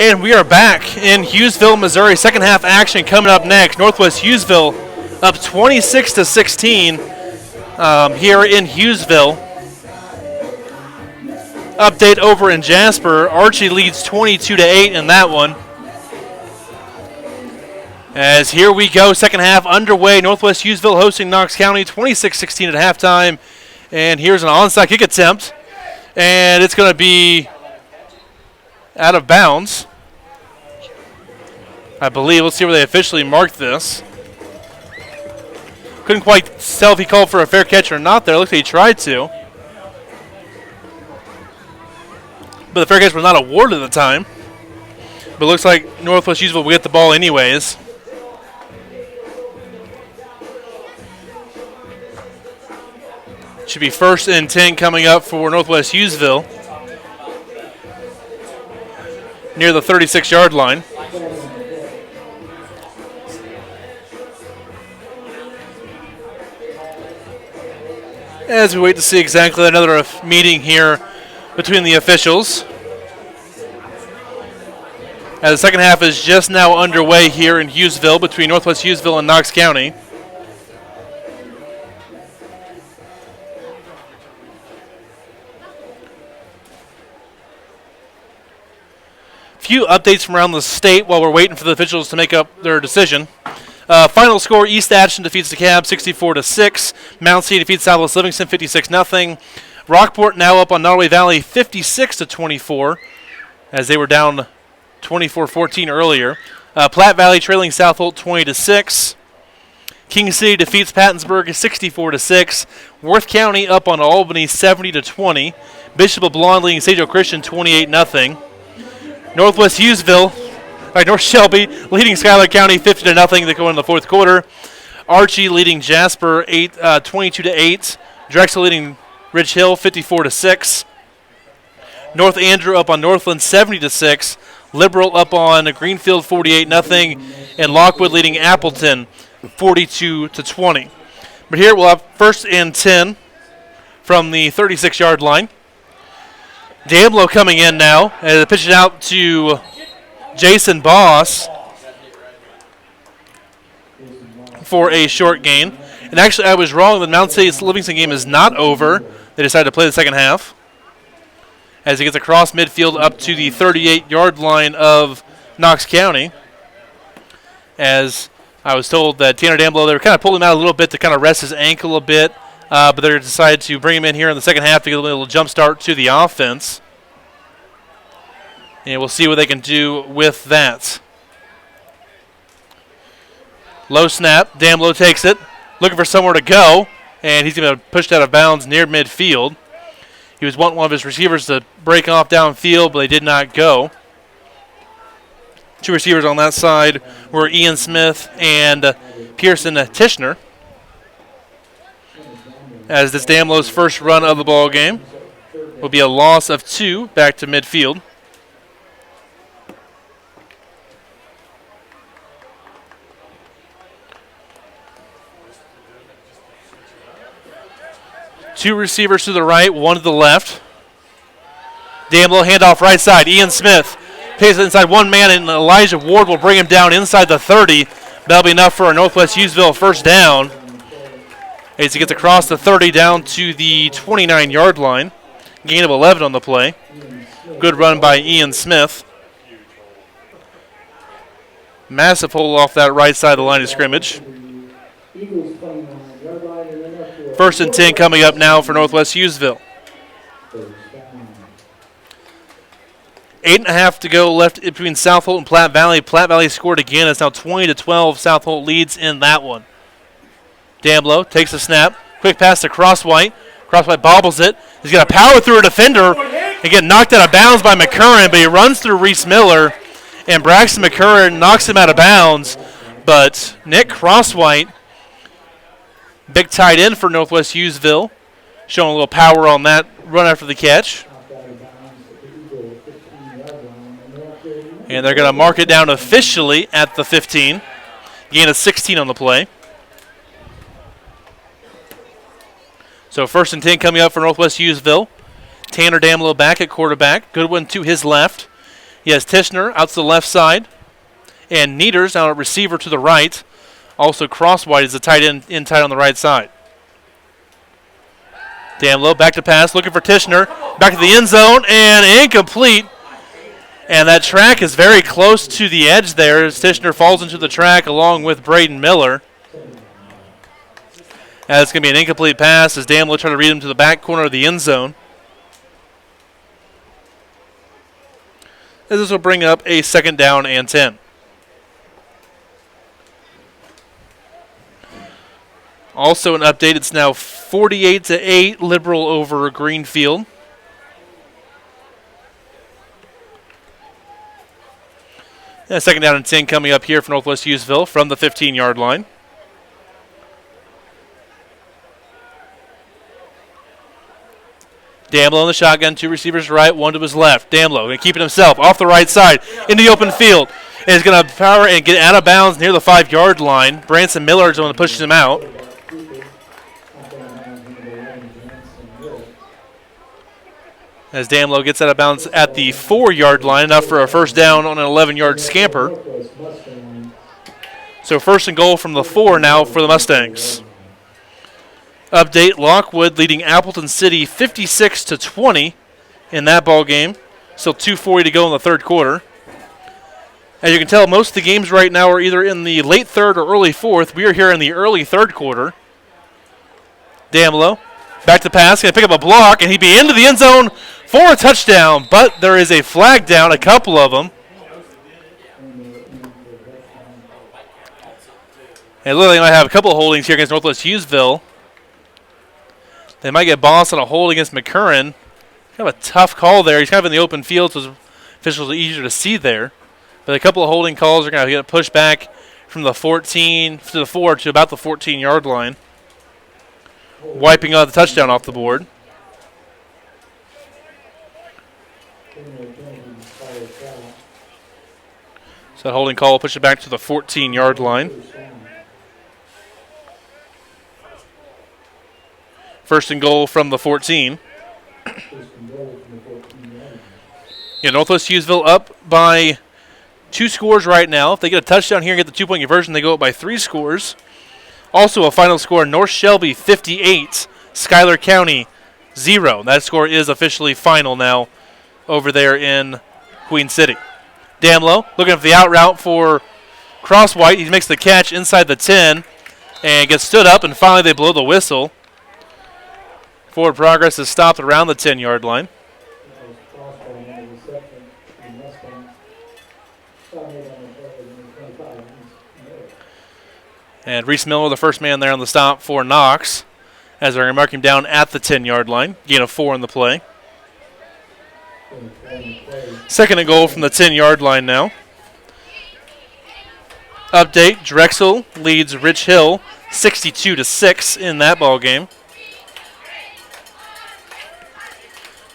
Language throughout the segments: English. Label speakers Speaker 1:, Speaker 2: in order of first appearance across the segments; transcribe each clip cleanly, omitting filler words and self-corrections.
Speaker 1: And we are back in Hughesville, Missouri. Second half action coming up next. Northwest Hughesville up 26-16 here in Hughesville. Update over in Jasper. Archie leads 22-8 in that one. As here we go, second half underway. Northwest Hughesville hosting Knox County 26-16 at halftime. And here's an onside kick attempt. And it's going to be out of bounds, I believe. Let's see where they officially marked this. Couldn't quite tell if he called for a fair catch or not there. Looks like he tried to. But the fair catch was not awarded at the time. But it looks like Northwest Hughesville will get the ball anyways. Should be 1st and 10 coming up for Northwest Hughesville. Near the 36-yard line. As we wait to see exactly another meeting here between the officials. As the second half is just now underway here in Hughesville between Northwest Hughesville and Knox County. Few updates from around the state while we're waiting for the officials to make up their decision. Final score: East Ashton defeats DeKalb 64-6. Mount C defeats Southwest Livingston 56-0. Rockport now up on Nottoway Valley 56-24, as they were down 24-14 earlier. Platte Valley trailing South Holt 20-6. King City defeats Pattonsburg 64-6. Worth County up on Albany 70-20. Bishop of Blonde leading Sage Oak Christian 28-0. Northwest Hughesville, North Shelby leading Schuyler County 50-0. They go in the fourth quarter. Archie leading Jasper 22-8. Drexel leading Ridge Hill 54-6. North Andrew up on Northland 70-6. Liberal up on Greenfield 48-0. And Lockwood leading Appleton 42-20. But here we'll have 1st and 10 from the 36-yard line. Damlow coming in now, and pitch it out to Jason Boss for a short gain. And actually, I was wrong. The Mount State's Livingston game is not over. They decided to play the second half as he gets across midfield up to the 38-yard line of Knox County. As I was told that Tanner Damlow, they were kind of pulling him out a little bit to kind of rest his ankle a bit. But they decided to bring him in here in the second half to get a little jump start to the offense. And we'll see what they can do with that. Low snap. Damlow takes it. Looking for somewhere to go. And he's going to push it out of bounds near midfield. He was wanting one of his receivers to break off downfield, but they did not go. Two receivers on that side were Ian Smith and Pearson Tishner. As this Damlow's first run of the ball game will be a loss of 2 back to midfield. Two receivers to the right, one to the left. Damlow handoff right side. Ian Smith takes it inside one man, and Elijah Ward will bring him down inside the 30. That'll be enough for a Northwest Hughesville first down. As he gets across the 30 down to the 29-yard line. Gain of 11 on the play. Good run by Ian Smith. Massive hole off that right side of the line of scrimmage. 1st and 10 coming up now for Northwest Hughesville. 8.5 to go left between South Holt and Platte Valley. Platte Valley scored again. It's now 20-12. South Holt leads in that one. Damlow takes a snap. Quick pass to Crosswhite. Crosswhite bobbles it. He's going to power through a defender and get knocked out of bounds by McCurran, but he runs through Reese Miller, and Braxton McCurran knocks him out of bounds. But Nick Crosswhite, big tight end for Northwest Hughesville, showing a little power on that run after the catch. And they're going to mark it down officially at the 15. Gain of 16 on the play. So 1st and 10 coming up for Northwest Hughesville. Tanner Damlow back at quarterback. Goodwin to his left. He has Tishner out to the left side, and Nieders out at receiver to the right. Also, Crosswhite is the tight end in tight on the right side. Damlow back to pass, looking for Tishner. Back to the end zone, and incomplete. And that track is very close to the edge there as Tishner falls into the track along with Braden Miller. And it's going to be an incomplete pass as Damlow tries to read him to the back corner of the end zone. As this will bring up a 2nd down and 10. Also an update, it's now 48-8 Liberal over Greenfield. And 2nd down and 10 coming up here for Northwest Hughesville from the 15-yard line. Damlow in the shotgun, 2 receivers right, 1 to his left. Damlow going to keep it himself off the right side into the open field. And he's going to power and get out of bounds near the 5-yard line. Branson Miller is the one that pushes him out. As Damlow gets out of bounds at the 4-yard line, enough for a 1st down on an 11-yard scamper. So 1st and goal from the 4 now for the Mustangs. Update, Lockwood leading Appleton City 56-20 in that ball game. Still 2:40 to go in the 3rd quarter. As you can tell, most of the games right now are either in the late 3rd or early 4th. We are here in the early 3rd quarter. Damlow back to pass, going to pick up a block, and he'd be into the end zone for a touchdown. But there is a flag down, a couple of them. And literally might have a couple of holdings here against Northwest Hughesville. They might get Boss on a hold against McCurran. Kind of a tough call there. He's kind of in the open field, so officials are easier to see there. But a couple of holding calls are going to get pushed back from the 14 to the 4 to about the 14-yard line. Wiping out the touchdown off the board. So that holding call will push it back to the 14-yard line. 1st and goal from the 14. Northwest Hughesville up by 2 scores right now. If they get a touchdown here and get the 2-point conversion, they go up by 3 scores. Also a final score, North Shelby 58, Schuyler County 0. That score is officially final now over there in Queen City. Damlow looking for the out route for Crosswhite. He makes the catch inside the 10 and gets stood up, and finally they blow the whistle. Forward progress is stopped around the 10-yard line. And Reese Miller, the first man there on the stop for Knox, as they're going to mark him down at the 10-yard line. Gain of 4 in the play. 2nd and goal from the 10-yard line now. Update, Drexel leads Rich Hill 62-6 in that ball game.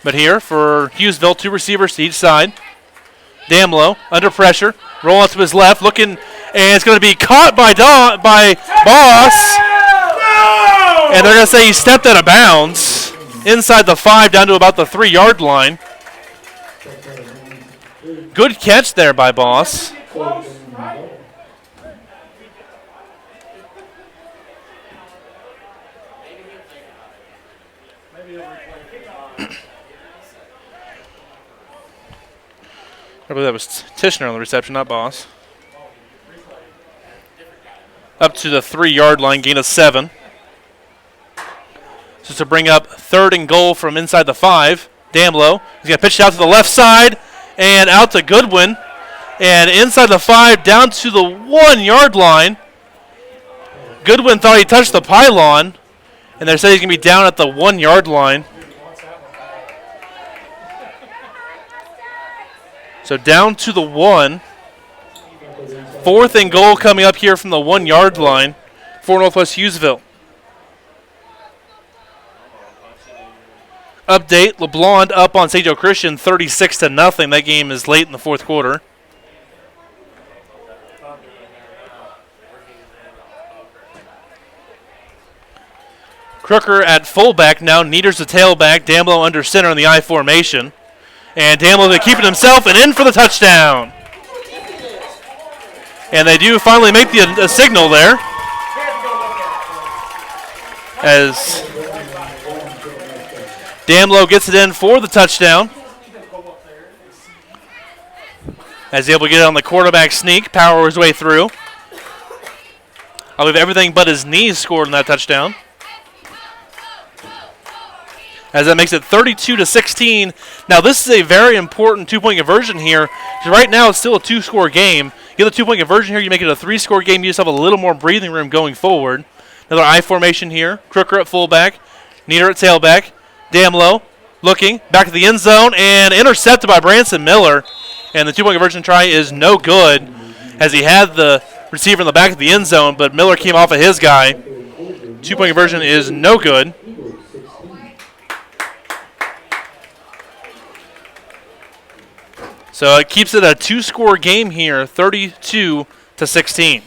Speaker 1: But here for Hughesville, 2 receivers to each side. Damlow under pressure, roll out to his left, looking, and it's going to be caught by Boss. No! And they're going to say he stepped out of bounds inside the 5 down to about the 3-yard line. Good catch there by Boss. I believe that was Tishner on the reception, not Boss. Up to the 3-yard line, gain of 7. Just to bring up 3rd and goal from inside the 5. Damlow, he's going to pitch it out to the left side and out to Goodwin. And inside the 5, down to the 1-yard line. Goodwin thought he touched the pylon, and they said he's going to be down at the 1-yard line. So down to the 1. 4th and goal coming up here from the 1-yard line for Northwest Hughesville. Update, LeBlond up on St. Joe Christian 36-0. That game is late in the 4th quarter. Crooker at fullback now. Nieders the tailback. Damlow under center in the I formation. And Damlow keeping himself and in for the touchdown. And they do finally make the signal there. As Damlow gets it in for the touchdown. As he's able to get it on the quarterback sneak, power his way through. I believe everything but his knees scored in that touchdown. As that makes it 32-16. Now this is a very important two-point conversion here. Because right now it's still a two-score game. You get the two-point conversion here, you make it a three-score game. You just have a little more breathing room going forward. Another I formation here. Crooker at fullback. Nieder at tailback. Damlow looking back to the end zone and intercepted by Branson Miller. And the two-point conversion try is no good, as he had the receiver in the back of the end zone, but Miller came off of his guy. Two-point conversion is no good. So it keeps it a two-score game here, 32-16.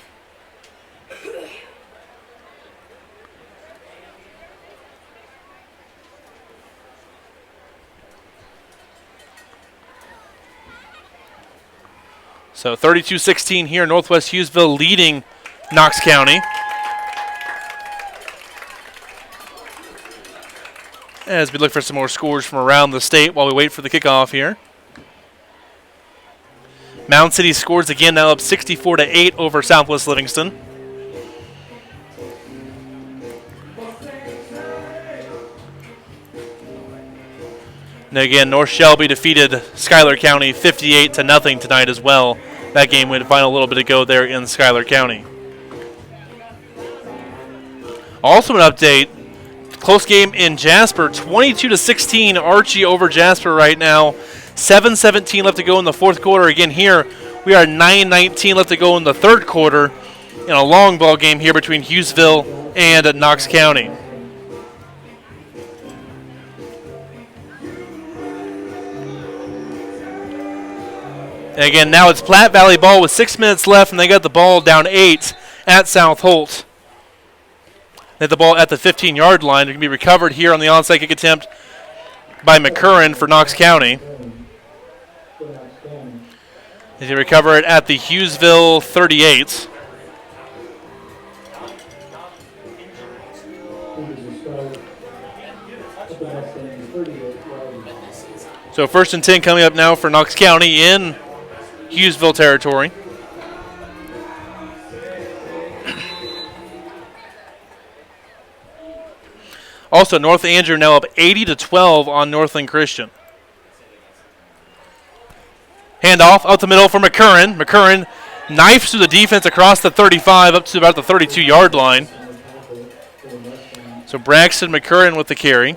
Speaker 1: So 32-16 here, Northwest Hughesville leading Knox County. As we look for some more scores from around the state while we wait for the kickoff here. Mound City scores again, now up 64-8 over Southwest Livingston. And again, North Shelby defeated Schuyler County 58-0 tonight as well. That game went final a little bit ago there in Schuyler County. Also an update, close game in Jasper, 22-16 Archie over Jasper right now. 7:17 left to go in the fourth quarter. Again here, we are 9:19 left to go in the third quarter in a long ball game here between Hughesville and Knox County. And again, now it's Platte Valley ball with 6 minutes left, and they got the ball down 8 at South Holt. They have the ball at the 15-yard line. It can be recovered here on the onside kick attempt by McCurran for Knox County. They recover it at the Hughesville 38. So 1st and 10 coming up now for Knox County in Hughesville territory. Also, North Andrew now up 80-12 on Northland Christian. Handoff out the middle for McCurran. McCurran knifes through the defense across the 35 up to about the 32-yard line. So Braxton McCurran with the carry.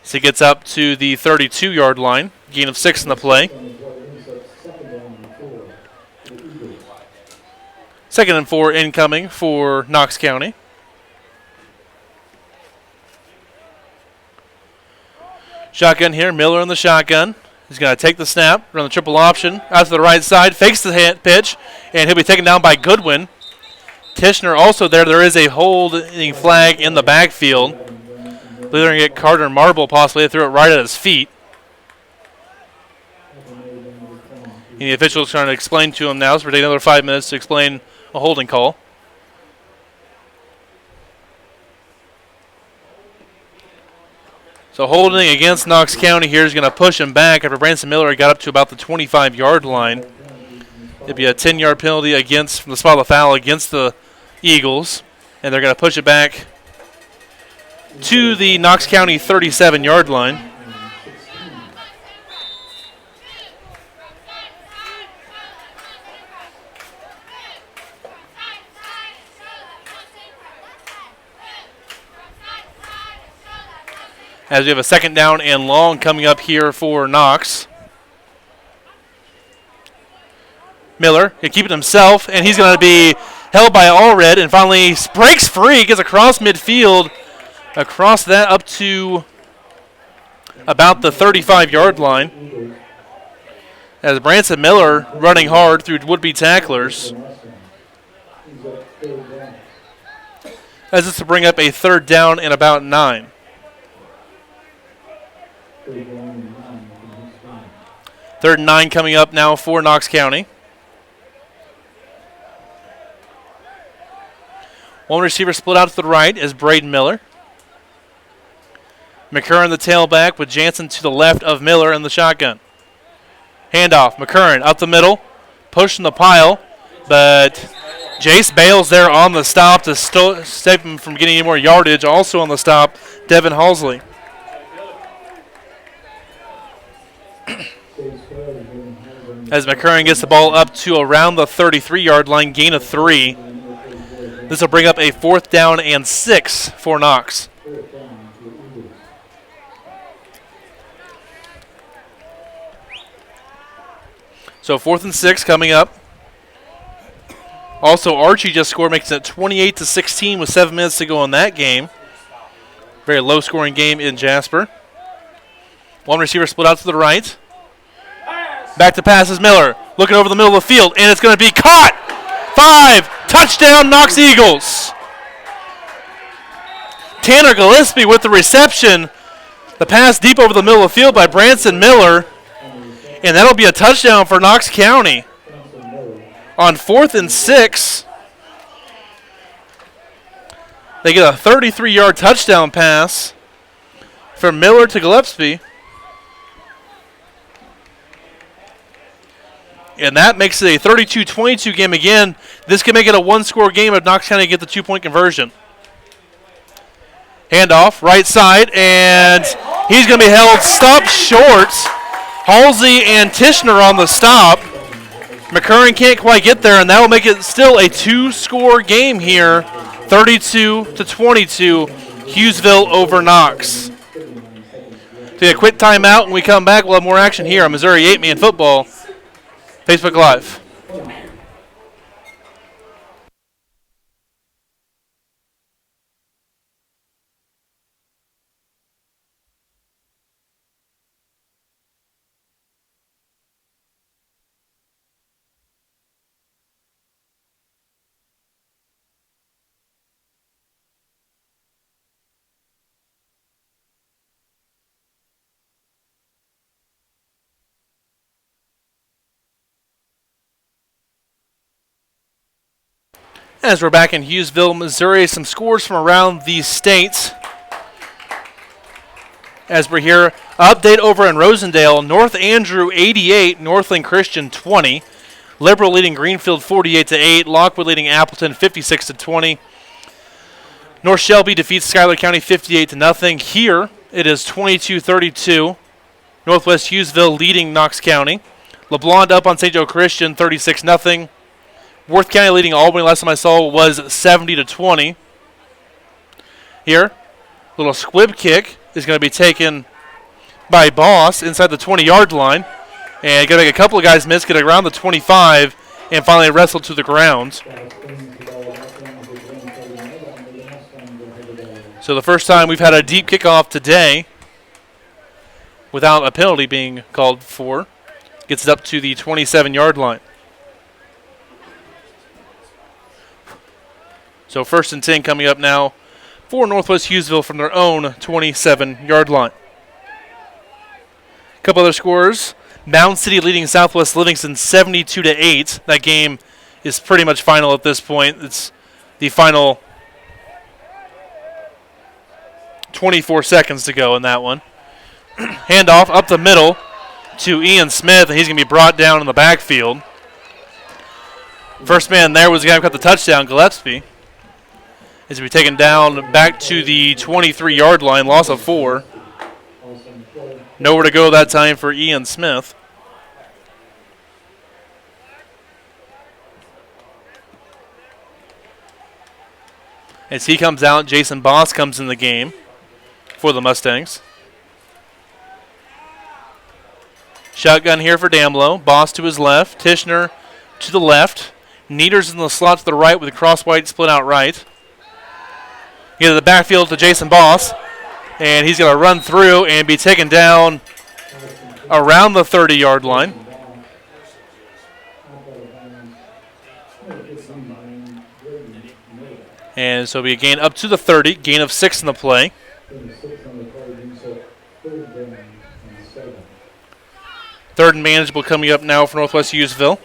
Speaker 1: So he gets up to the 32-yard line. Gain of 6 in the play. 2nd and 4 incoming for Knox County. Shotgun here, Miller in the shotgun. He's going to take the snap, run the triple option, out to the right side, fakes the pitch, and he'll be taken down by Goodwin. Tishner also there. There is a holding flag in the backfield. I believe they're going to get Carter Marble possibly. They threw it right at his feet. And the official is trying to explain to him now, so we're taking another 5 minutes to explain a holding call. So holding against Knox County here is going to push him back after Branson Miller got up to about the 25-yard line. It'd be a 10-yard penalty against from the spot of the foul against the Eagles, and they're going to push it back to the Knox County 37-yard line. As we have a 2nd down and long coming up here for Knox. Miller, he'll keep it himself, and he's going to be held by Allred, and finally breaks free, gets across midfield, across that up to about the 35-yard line. As Branson Miller running hard through would-be tacklers. As this will bring up a 3rd down and about 9. Third and 9 coming up now for Knox County. One receiver split out to the right is Braden Miller. McCurran the tailback with Jansen to the left of Miller in the shotgun. Handoff, McCurran up the middle, pushing the pile, but Jace bails there on the stop to save him from getting any more yardage. Also on the stop, Devin Halsley. As McCurran gets the ball up to around the 33-yard line, gain of 3. This will bring up a 4th down and 6 for Knox. So 4th and 6 coming up. Also, Archie just scored, makes it 28-16 with 7 minutes to go in that game. Very low-scoring game in Jasper. One receiver split out to the right. Back to pass is Miller. Looking over the middle of the field, and it's going to be caught. 5, touchdown Knox Eagles. Tanner Gillespie with the reception. The pass deep over the middle of the field by Branson Miller. And that'll be a touchdown for Knox County. On 4th and 6, they get a 33-yard touchdown pass from Miller to Gillespie. And that makes it a 32-22 game again. This can make it a one-score game if Knox County get the 2-point conversion. Handoff, right side, and he's going to be held stopped short. Halsey and Tishner on the stop. McCurran can't quite get there, and that will make it still a 2-score game here. 32-22, Hughesville over Knox. Take a quick timeout. When we come back, we'll have more action here on Missouri 8-Man Football. Facebook Live. As we're back in Hughesville, Missouri, some scores from around the state. As we're here, update over in Rosendale, North Andrew 88, Northland Christian 20. Liberal leading Greenfield 48-8, Lockwood leading Appleton 56-20. North Shelby defeats Schuyler County 58-0. Here it is 22-32. Northwest Hughesville leading Knox County. LeBlanc up on St. Joe Christian 36-0. Worth County leading Albany, last time I saw, was 70-20. Here, little squib kick is going to be taken by Boss inside the 20-yard line. And going to make a couple of guys miss, get around the 25, and finally wrestled to the ground. So the first time we've had a deep kickoff today without a penalty being called for. Gets it up to the 27-yard line. So 1st and 10 coming up now for Northwest Hughesville from their own 27-yard line. A couple other scores. Mound City leading Southwest Livingston 72-8. That game is pretty much final at this point. It's the final 24 seconds to go in that one. Handoff up the middle to Ian Smith, and he's going to be brought down in the backfield. First man there was the guy who got the touchdown, Gillespie. He's going to be taken down back to the 23-yard line, loss of 4. Nowhere to go that time for Ian Smith. As he comes out, Jason Boss comes in the game for the Mustangs. Shotgun here for Damlow. Boss to his left. Tishner to the left. Nieder's in the slot to the right with a cross white split out right. Get to the backfield to Jason Boss. And he's going to run through and be taken down around the 30-yard line. And so we gain up to the 30, gain of 6 in the play. Third and manageable coming up now for Northwest Hughesville.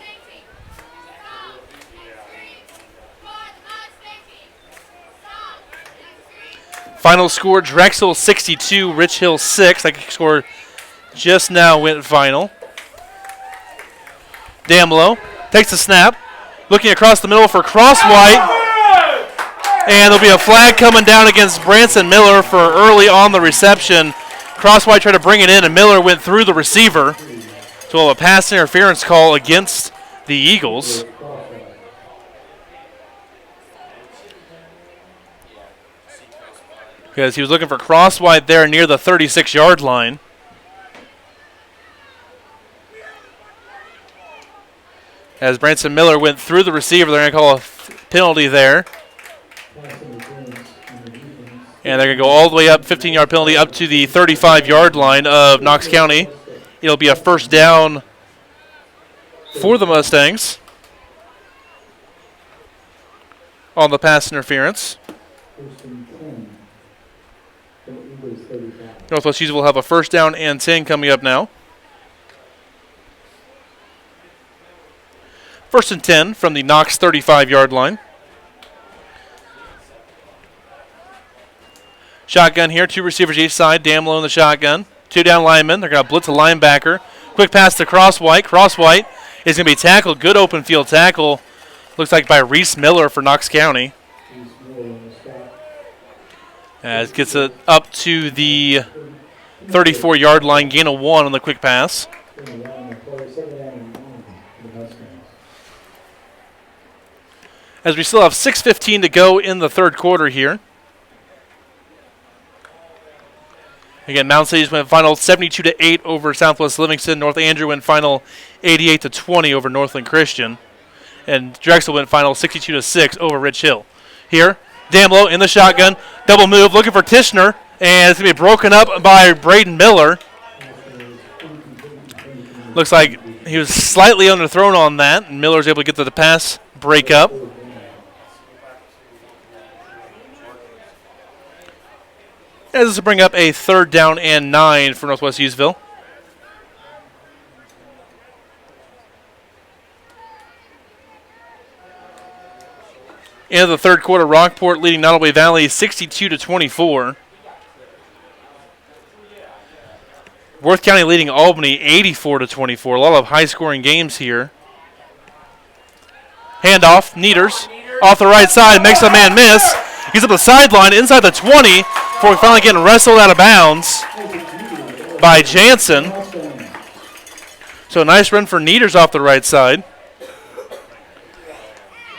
Speaker 1: Final score, Drexel 62, Rich Hill 6. That score just now went final. Damlow takes the snap. Looking across the middle for Crosswhite. And there'll be a flag coming down against Branson Miller for early on the reception. Crosswhite tried to bring it in, and Miller went through the receiver. So we'll have a pass interference call against the Eagles. Because he was looking for Crosswhite there near the 36-yard line. As Branson Miller went through the receiver, they're going to call a penalty there. And they're going to go all the way up, 15-yard penalty, up to the 35-yard line of Knox County. It'll be a first down for the Mustangs on the pass interference. Northwest Hughesville will have a first down and 10 coming up now. First and 10 from the Knox 35-yard line. Shotgun here, two receivers each side. Damlow in the shotgun. Two down linemen. They're going to blitz a linebacker. Quick pass to Crosswhite. Crosswhite is going to be tackled. Good open field tackle. Looks like by Reese Miller for Knox County. As gets it up to the 34-yard line. Gain of 1 on the quick pass. As we still have 6:15 to go in the third quarter here. Again, Mount City's went final 72-8 over Southwest Livingston. North Andrew went final 88-20 over Northland Christian. And Drexel went final 62-6 over Rich Hill. Here, Damlow in the shotgun. Double move, looking for Tishner. And it's going to be broken up by Braden Miller. Looks like he was slightly underthrown on that. And Miller's able to get the pass break up. As this will bring up a third down and 9 for Northwest Hughesville. In the third quarter, Rockport leading Nottoway Valley 62-24. Worth County leading Albany 84-24. A lot of high-scoring games here. Handoff, Nieders off the right side, makes a man miss. He's up the sideline inside the 20 before finally getting wrestled out of bounds by Jansen. So a nice run for Nieders off the right side.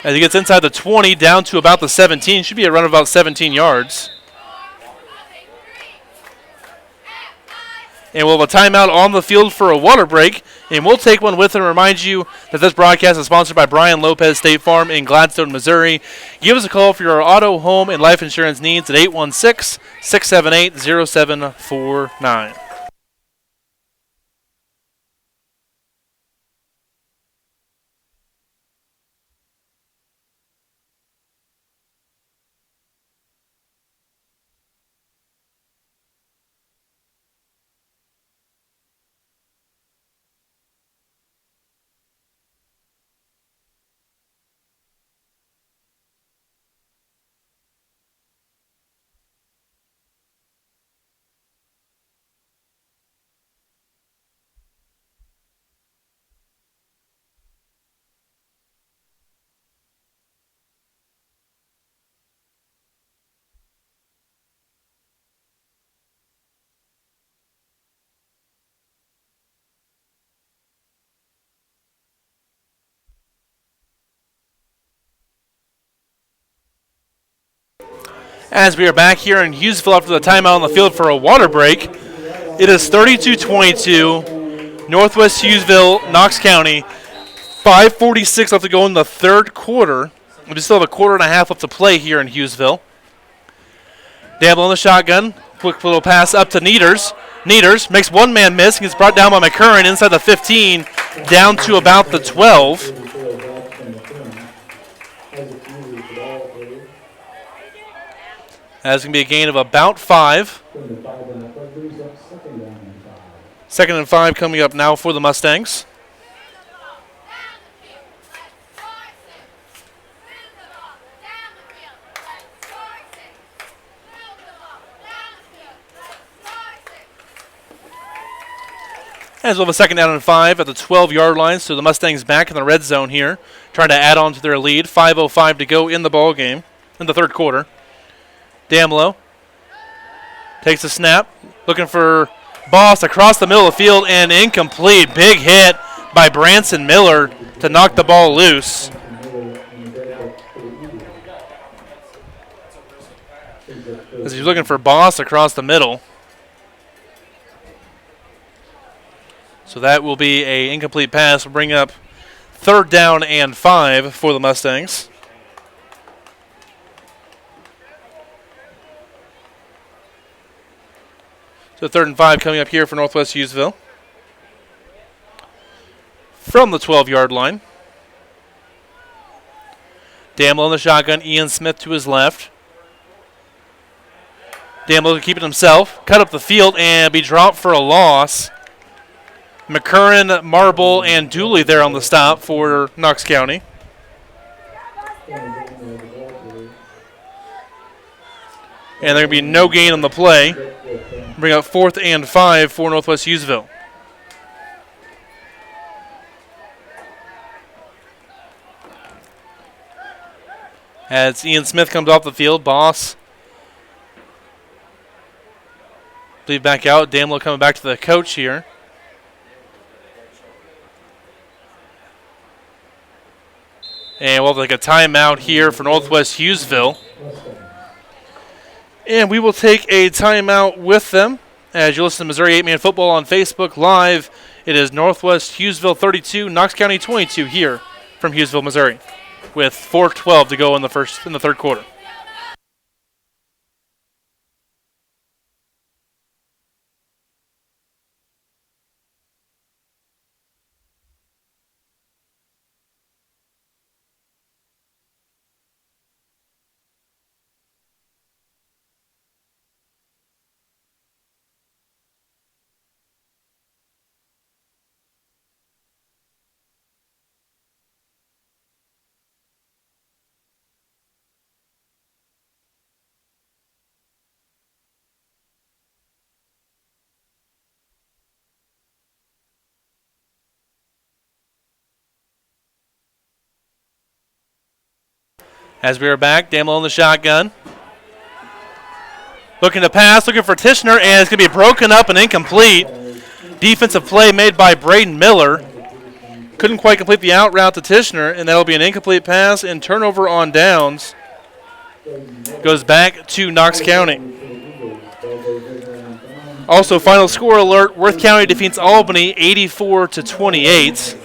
Speaker 1: As he gets inside the 20 down to about the 17. Should be a run of about 17 yards. And we'll have a timeout on the field for a water break. And we'll take one with and remind you that this broadcast is sponsored by Brian Lopez State Farm in Gladstone, Missouri. Give us a call for your auto, home, and life insurance needs at 816-678-0749. As we are back here in Hughesville after the timeout on the field for a water break, it is 32-22, Northwest Hughesville, Knox County. 5:46 left to go in the third quarter. We still have a quarter and a half left to play here in Hughesville. Damlow in the shotgun. Quick little pass up to Nieders. Nieders makes one man miss. He gets brought down by McCurran inside the 15, down to about the 12. That's going to be a gain of about 5. Second and 5 coming up now for the Mustangs. As well, a second down and 5 at the 12-yard line. So the Mustangs back in the red zone here, trying to add on to their lead. 5:05 to go in the ball game, in the third quarter. Damlow takes a snap, looking for Boss across the middle of the field and incomplete. Big hit by Branson Miller to knock the ball loose. As he's looking for Boss across the middle. So that will be an incomplete pass. We'll bring up third down and 5 for the Mustangs. So third and 5 coming up here for Northwest Hughesville. From the 12-yard line. Damlow in the shotgun. Ian Smith to his left. Damlow can keep it himself. Cut up the field and be dropped for a loss. McCurran, Marble, and Dooley there on the stop for Knox County. And there will be no gain on the play. Bring up fourth and 5 for Northwest Hughesville. As Ian Smith comes off the field, Boss lead back out. Damlow coming back to the coach here. And we'll take a timeout here for Northwest Hughesville. And we will take a timeout with them. As you listen to Missouri 8-Man Football on Facebook Live, it is Northwest Hughesville 32, Knox County 22 here from Hughesville, Missouri, with 4:12 to go in the third quarter. As we are back, Damlow in the shotgun. Looking to pass, looking for Tishner, and it's going to be broken up and incomplete. Defensive play made by Braden Miller. Couldn't quite complete the out route to Tishner, and that will be an incomplete pass and turnover on downs. Goes back to Knox County. Also, final score alert, Worth County defeats Albany 84-28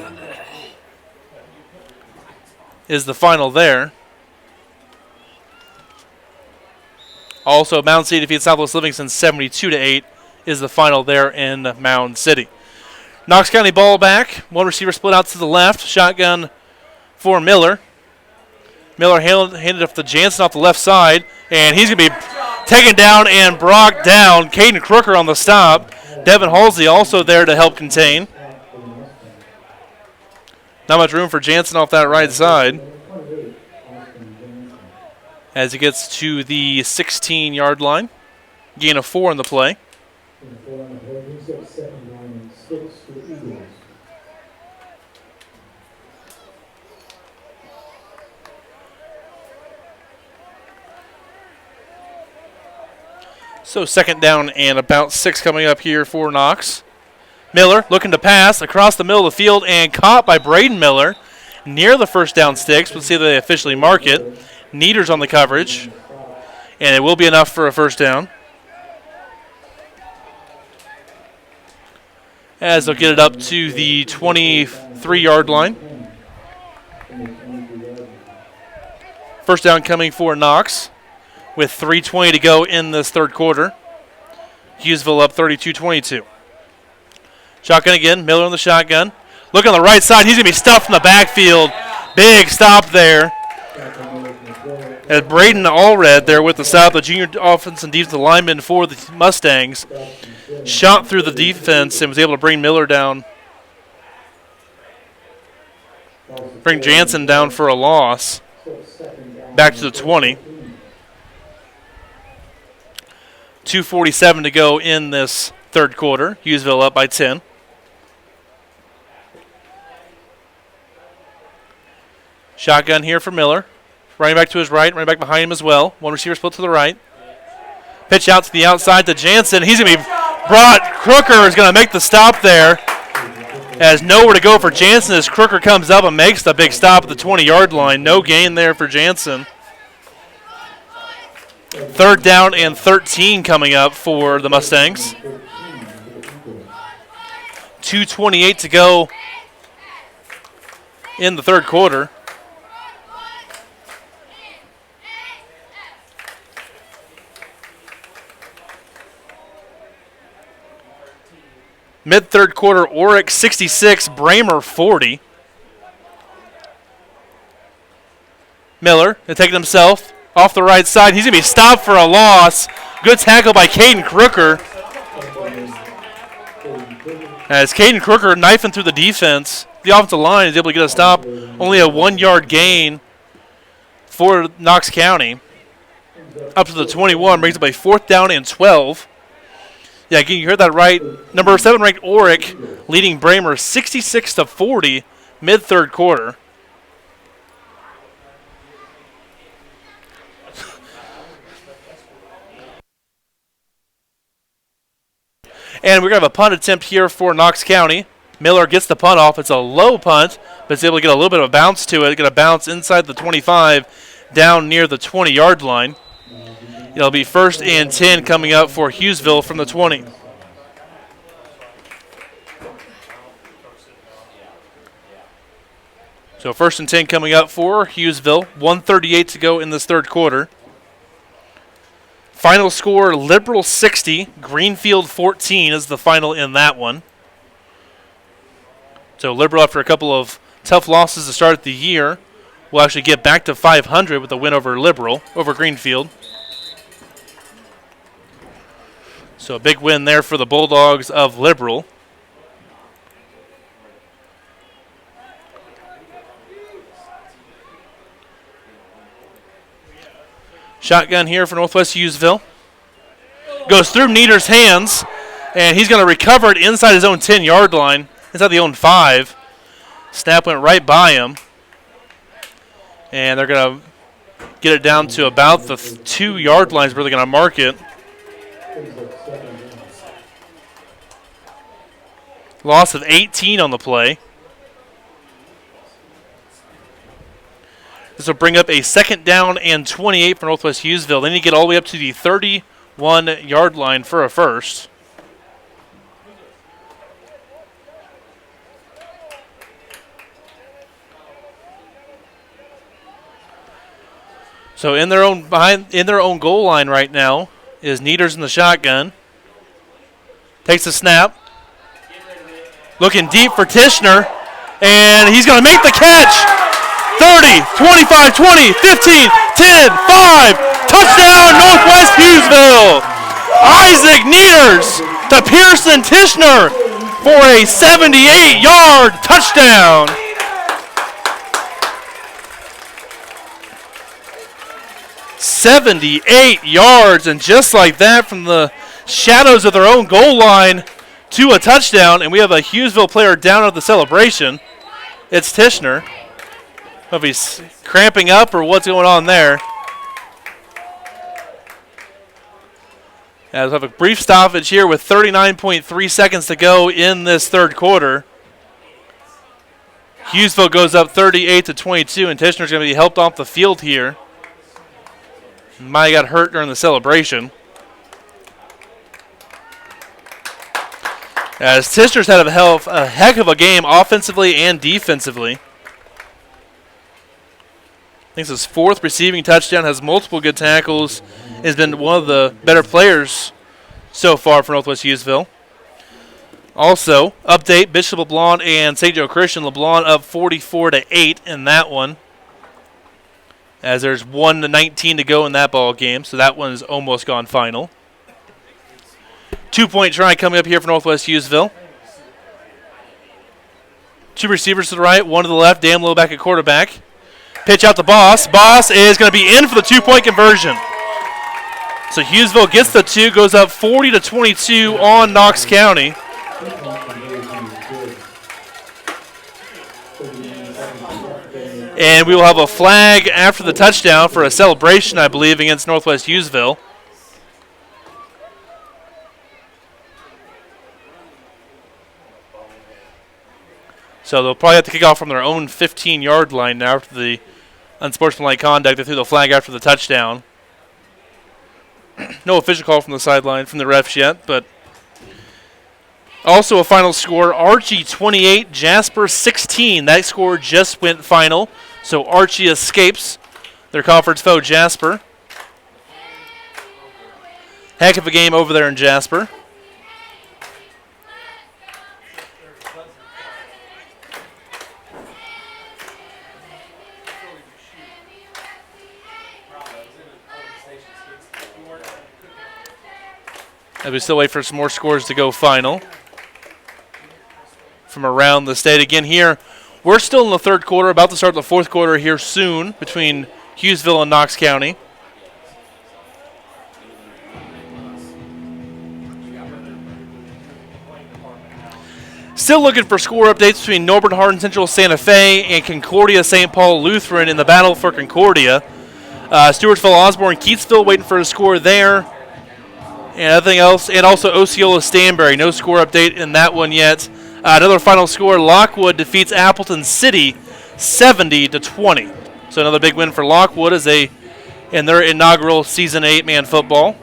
Speaker 1: is the final there. Also, Mound City defeats Southwest Livingston 72-8 is the final there in Mound City. Knox County ball back. One receiver split out to the left. Shotgun for Miller. Miller handed off to Jansen off the left side, and he's going to be taken down and brought down. Caden Crooker on the stop. Devin Halsey also there to help contain. Not much room for Jansen off that right side, as he gets to the 16-yard line. Gain of 4 in the play. So second down and about 6 coming up here for Knox. Miller looking to pass across the middle of the field and caught by Braden Miller near the first down sticks. We'll see if they officially mark it. Nieder's on the coverage, and it will be enough for a first down. As they'll get it up to the 23-yard line. First down coming for Knox with 3:20 to go in this third quarter. Hughesville up 32-22. Shotgun again, Miller on the shotgun. Look on the right side, he's going to be stuffed in the backfield. Big stop there. As Braden Allred there with the stop, the junior offensive and defensive lineman for the Mustangs. shot through the defense and was able to bring Miller down. Bring Jansen down for a loss. Back to the 20. 2:47 to go in this third quarter. Hughesville up by 10. Shotgun here for Miller. Running back to his right, running back behind him as well. One receiver split to the right. Pitch out to the outside to Jansen. He's going to be brought. Crooker is going to make the stop there. Has nowhere to go for Jansen as Crooker comes up and makes the big stop at the 20-yard line. No gain there for Jansen. Third down and 13 coming up for the Mustangs. 2:28 to go in the third quarter. Mid-third quarter, Orick 66, Bramer 40. Miller, to take it himself, off the right side. He's going to be stopped for a loss. Good tackle by Caden Crooker. As Caden Crooker knifing through the defense, the offensive line is able to get a stop. Only a 1-yard gain for Knox County. Up to the 21, brings up a 4th down and 12. Yeah, again, you heard that right. Number 7 ranked Orick leading Bramer 66-40 mid-third quarter. And we're going to have a punt attempt here for Knox County. Miller gets the punt off. It's a low punt, but it's able to get a little bit of a bounce to it. It's going to bounce inside the 25, down near the 20-yard line. It'll be 1st and 10 coming up for Hughesville from the 20. So 1st and 10 coming up for Hughesville. 1:38 to go in this third quarter. Final score, Liberal 60, Greenfield 14 is the final in that one. So Liberal, after a couple of tough losses to start the year, will actually get back to 500 with a win over Greenfield. So a big win there for the Bulldogs of Liberal. Shotgun here for Northwest Hughesville. Goes through Nieder's hands, and he's going to recover it inside his own 10-yard line, inside the own 5. Snap went right by him. And they're going to get it down to about the 2-yard lines where they're going to mark it. Loss of 18 on the play. This will bring up a 2nd down and 28 for Northwest Hughesville. They need to get all the way up to the 31-yard line for a first. So in their own goal line right now is Nieders in the shotgun. Takes the snap. Looking deep for Tishner, and he's going to make the catch. 30, 25, 20, 15, 10, 5. Touchdown, Northwest Hughesville. Isaac Nieders to Pearson Tishner for a 78-yard touchdown. "78 yards, and just like that, from the shadows of their own goal line to a touchdown, and we have a Hughesville player down at the celebration. It's Tishner. I don't know if he's cramping up or what's going on there. We'll have a brief stoppage here with 39.3 seconds to go in this third quarter. Hughesville goes up 38-22, and Tishner's going to be helped off the field here. Might have got hurt during the celebration. As Tishner's had a heck of a game offensively and defensively. I think it's his 4th receiving touchdown, has multiple good tackles, has been one of the better players so far for Northwest Hughesville. Also, update, Bishop LeBlanc and St. Joe Christian. LeBlanc up 44-8 in that one, as there's 1:19 to go in that ball game, so that one's almost gone final. 2-point try coming up here for Northwest Hughesville. Two receivers to the right, one to the left. Dan Low back at quarterback. Pitch out to Boss. Boss is going to be in for the 2-point conversion. So Hughesville gets the 2, goes up 40-22 on Knox County. And we will have a flag after the touchdown for a celebration, I believe, against Northwest Hughesville. So they'll probably have to kick off from their own 15-yard line now after the unsportsmanlike conduct. They threw the flag after the touchdown. No official call from the sideline from the refs yet, but also a final score, Archie 28, Jasper 16. That score just went final, so Archie escapes their conference foe, Jasper. Heck of a game over there in Jasper. As we still wait for some more scores to go final from around the state. Again here, we're still in the third quarter, about to start the fourth quarter here soon between Hughesville and Knox County. Still looking for score updates between Norbert Hardin Central Santa Fe and Concordia St. Paul Lutheran in the battle for Concordia. Stewartsville Osborne Keatsville waiting for a score there. And nothing else. And also Osceola Stanberry. No score update in that one yet. Another final score. Lockwood defeats Appleton City 70-20. So another big win for Lockwood as they in their inaugural season 8-man football.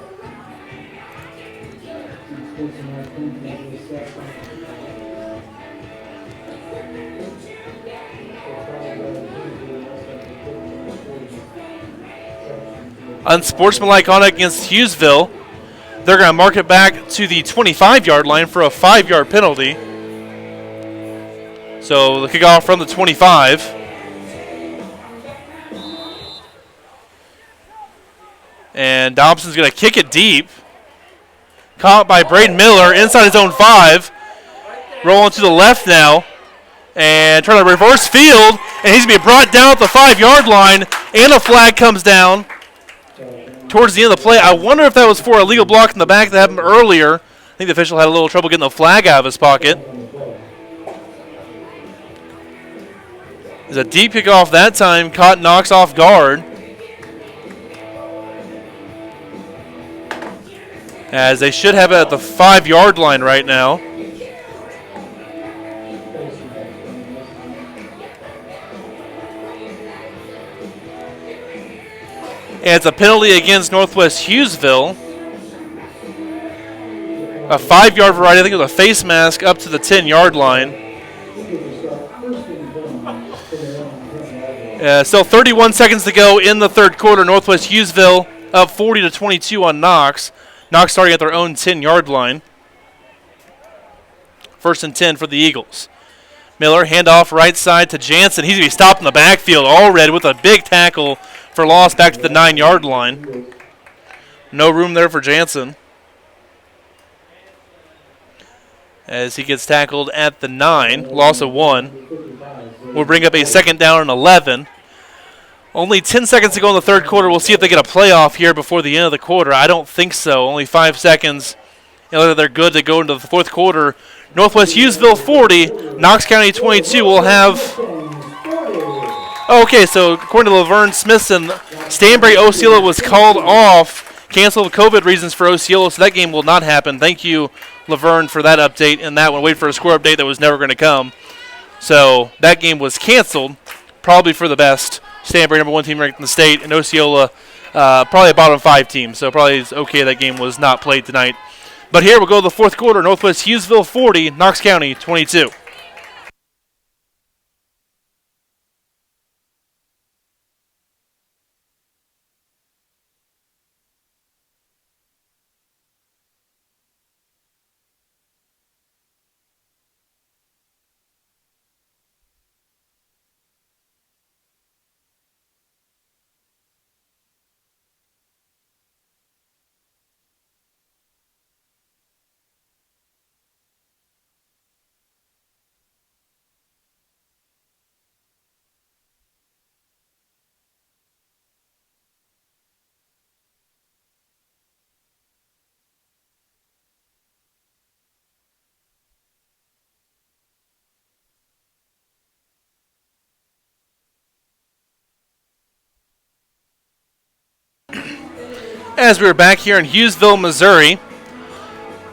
Speaker 1: Unsportsmanlike conduct against Hughesville. They're going to mark it back to the 25-yard line for a 5-yard penalty. So the kickoff from the 25. And Dobson's going to kick it deep. Caught by Braden Miller inside his own 5. Rolling to the left now. And trying to reverse field. And he's going to be brought down at the 5-yard line. And a flag comes down towards the end of the play. I wonder if that was for a legal block in the back that happened earlier. I think the official had a little trouble getting the flag out of his pocket. There's a deep kickoff that time. Caught Knox off guard. As they should have it at the 5-yard line right now. And it's a penalty against Northwest Hughesville. A 5-yard variety. I think it was a face mask up to the 10-yard line. Still 31 seconds to go in the third quarter. Northwest Hughesville up 40-22 on Knox. Knox starting at their own 10-yard line. 1st and 10 for the Eagles. Miller, handoff right side to Jansen. He's going to be stopped in the backfield already with a big tackle for loss back to the 9-yard line. No room there for Jansen. As he gets tackled at the 9, loss of 1. We'll bring up a 2nd down and 11. Only 10 seconds to go in the third quarter. We'll see if they get a playoff here before the end of the quarter. I don't think so. Only 5 seconds. And they're good to go into the fourth quarter. Northwest Hughesville 40, Knox County 22 will have... Okay, so according to Laverne Smithson, Stanberry Osceola was called off, canceled COVID reasons for Osceola, so that game will not happen. Thank you, Laverne, for that update and that one. Wait for a score update that was never going to come. So that game was canceled, probably for the best. Stanberry, number 1 team ranked in the state, and Osceola, probably a bottom 5 team, so probably it's okay that game was not played tonight. But here we'll go to the fourth quarter. Northwest Hughesville 40, Knox County 22. As we are back here in Hughesville, Missouri.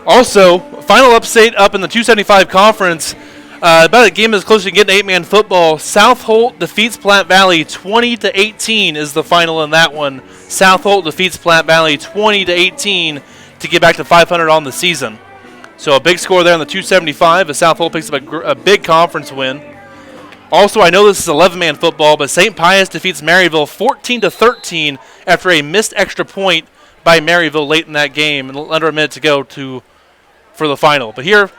Speaker 1: Also, final upstate up in the 275 conference. About a game as close to getting 8-man football. South Holt defeats Platte Valley 20-18 is the final in that one. South Holt defeats Platte Valley 20-18 to get back to 500 on the season. So a big score there in the 275 as South Holt picks up a big conference win. Also, I know this is 11-man football, but St. Pius defeats Maryville 14-13 after a missed extra point by Maryville late in that game, and under a minute to go for the final. But here,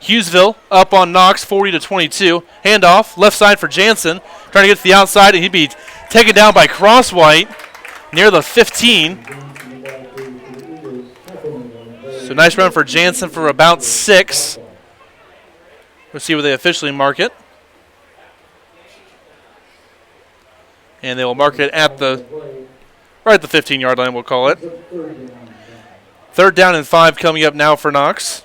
Speaker 1: Hughesville up on Knox 40-22. Handoff, left side for Jansen, trying to get to the outside, and he'd be taken down by Crosswhite near the 15. So nice run for Jansen for about 6. We'll see where they officially mark it. And they will mark it at right at the 15-yard line, we'll call it. 3rd down and 5 coming up now for Knox.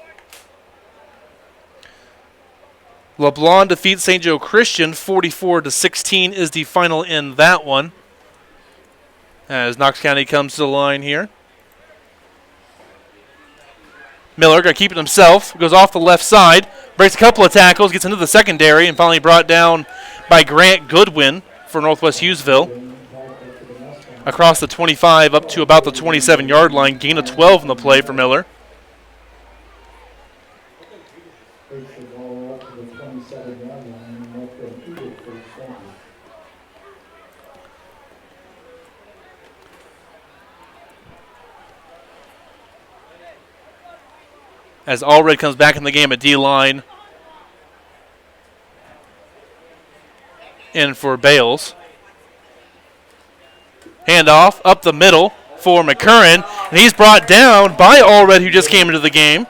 Speaker 1: LeBlanc defeats St. Joe Christian 44-16 is the final in that one. As Knox County comes to the line here. Miller going to keep it himself. Goes off the left side. Breaks a couple of tackles. Gets into the secondary. And finally brought down by Grant Goodwin for Northwest Hughesville. Across the 25 up to about the 27-yard line. Gain of 12 in the play for Miller. As Allred comes back in the game at D-line. In for Bales. Handoff up the middle for McCurran. And he's brought down by Allred, who just came into the game.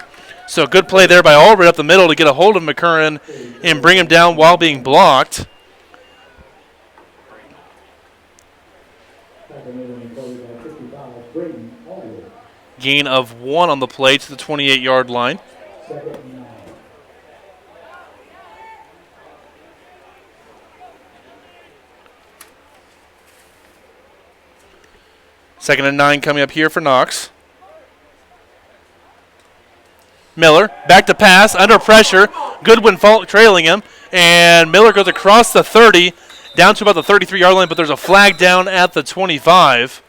Speaker 1: So good play there by Allred up the middle to get a hold of McCurran and bring him down while being blocked. Gain of 1 on the play to the 28-yard line. Second and 9 coming up here for Knox. Miller, back to pass, under pressure. Goodwin trailing him, and Miller goes across the 30, down to about the 33-yard line, but there's a flag down at the 25.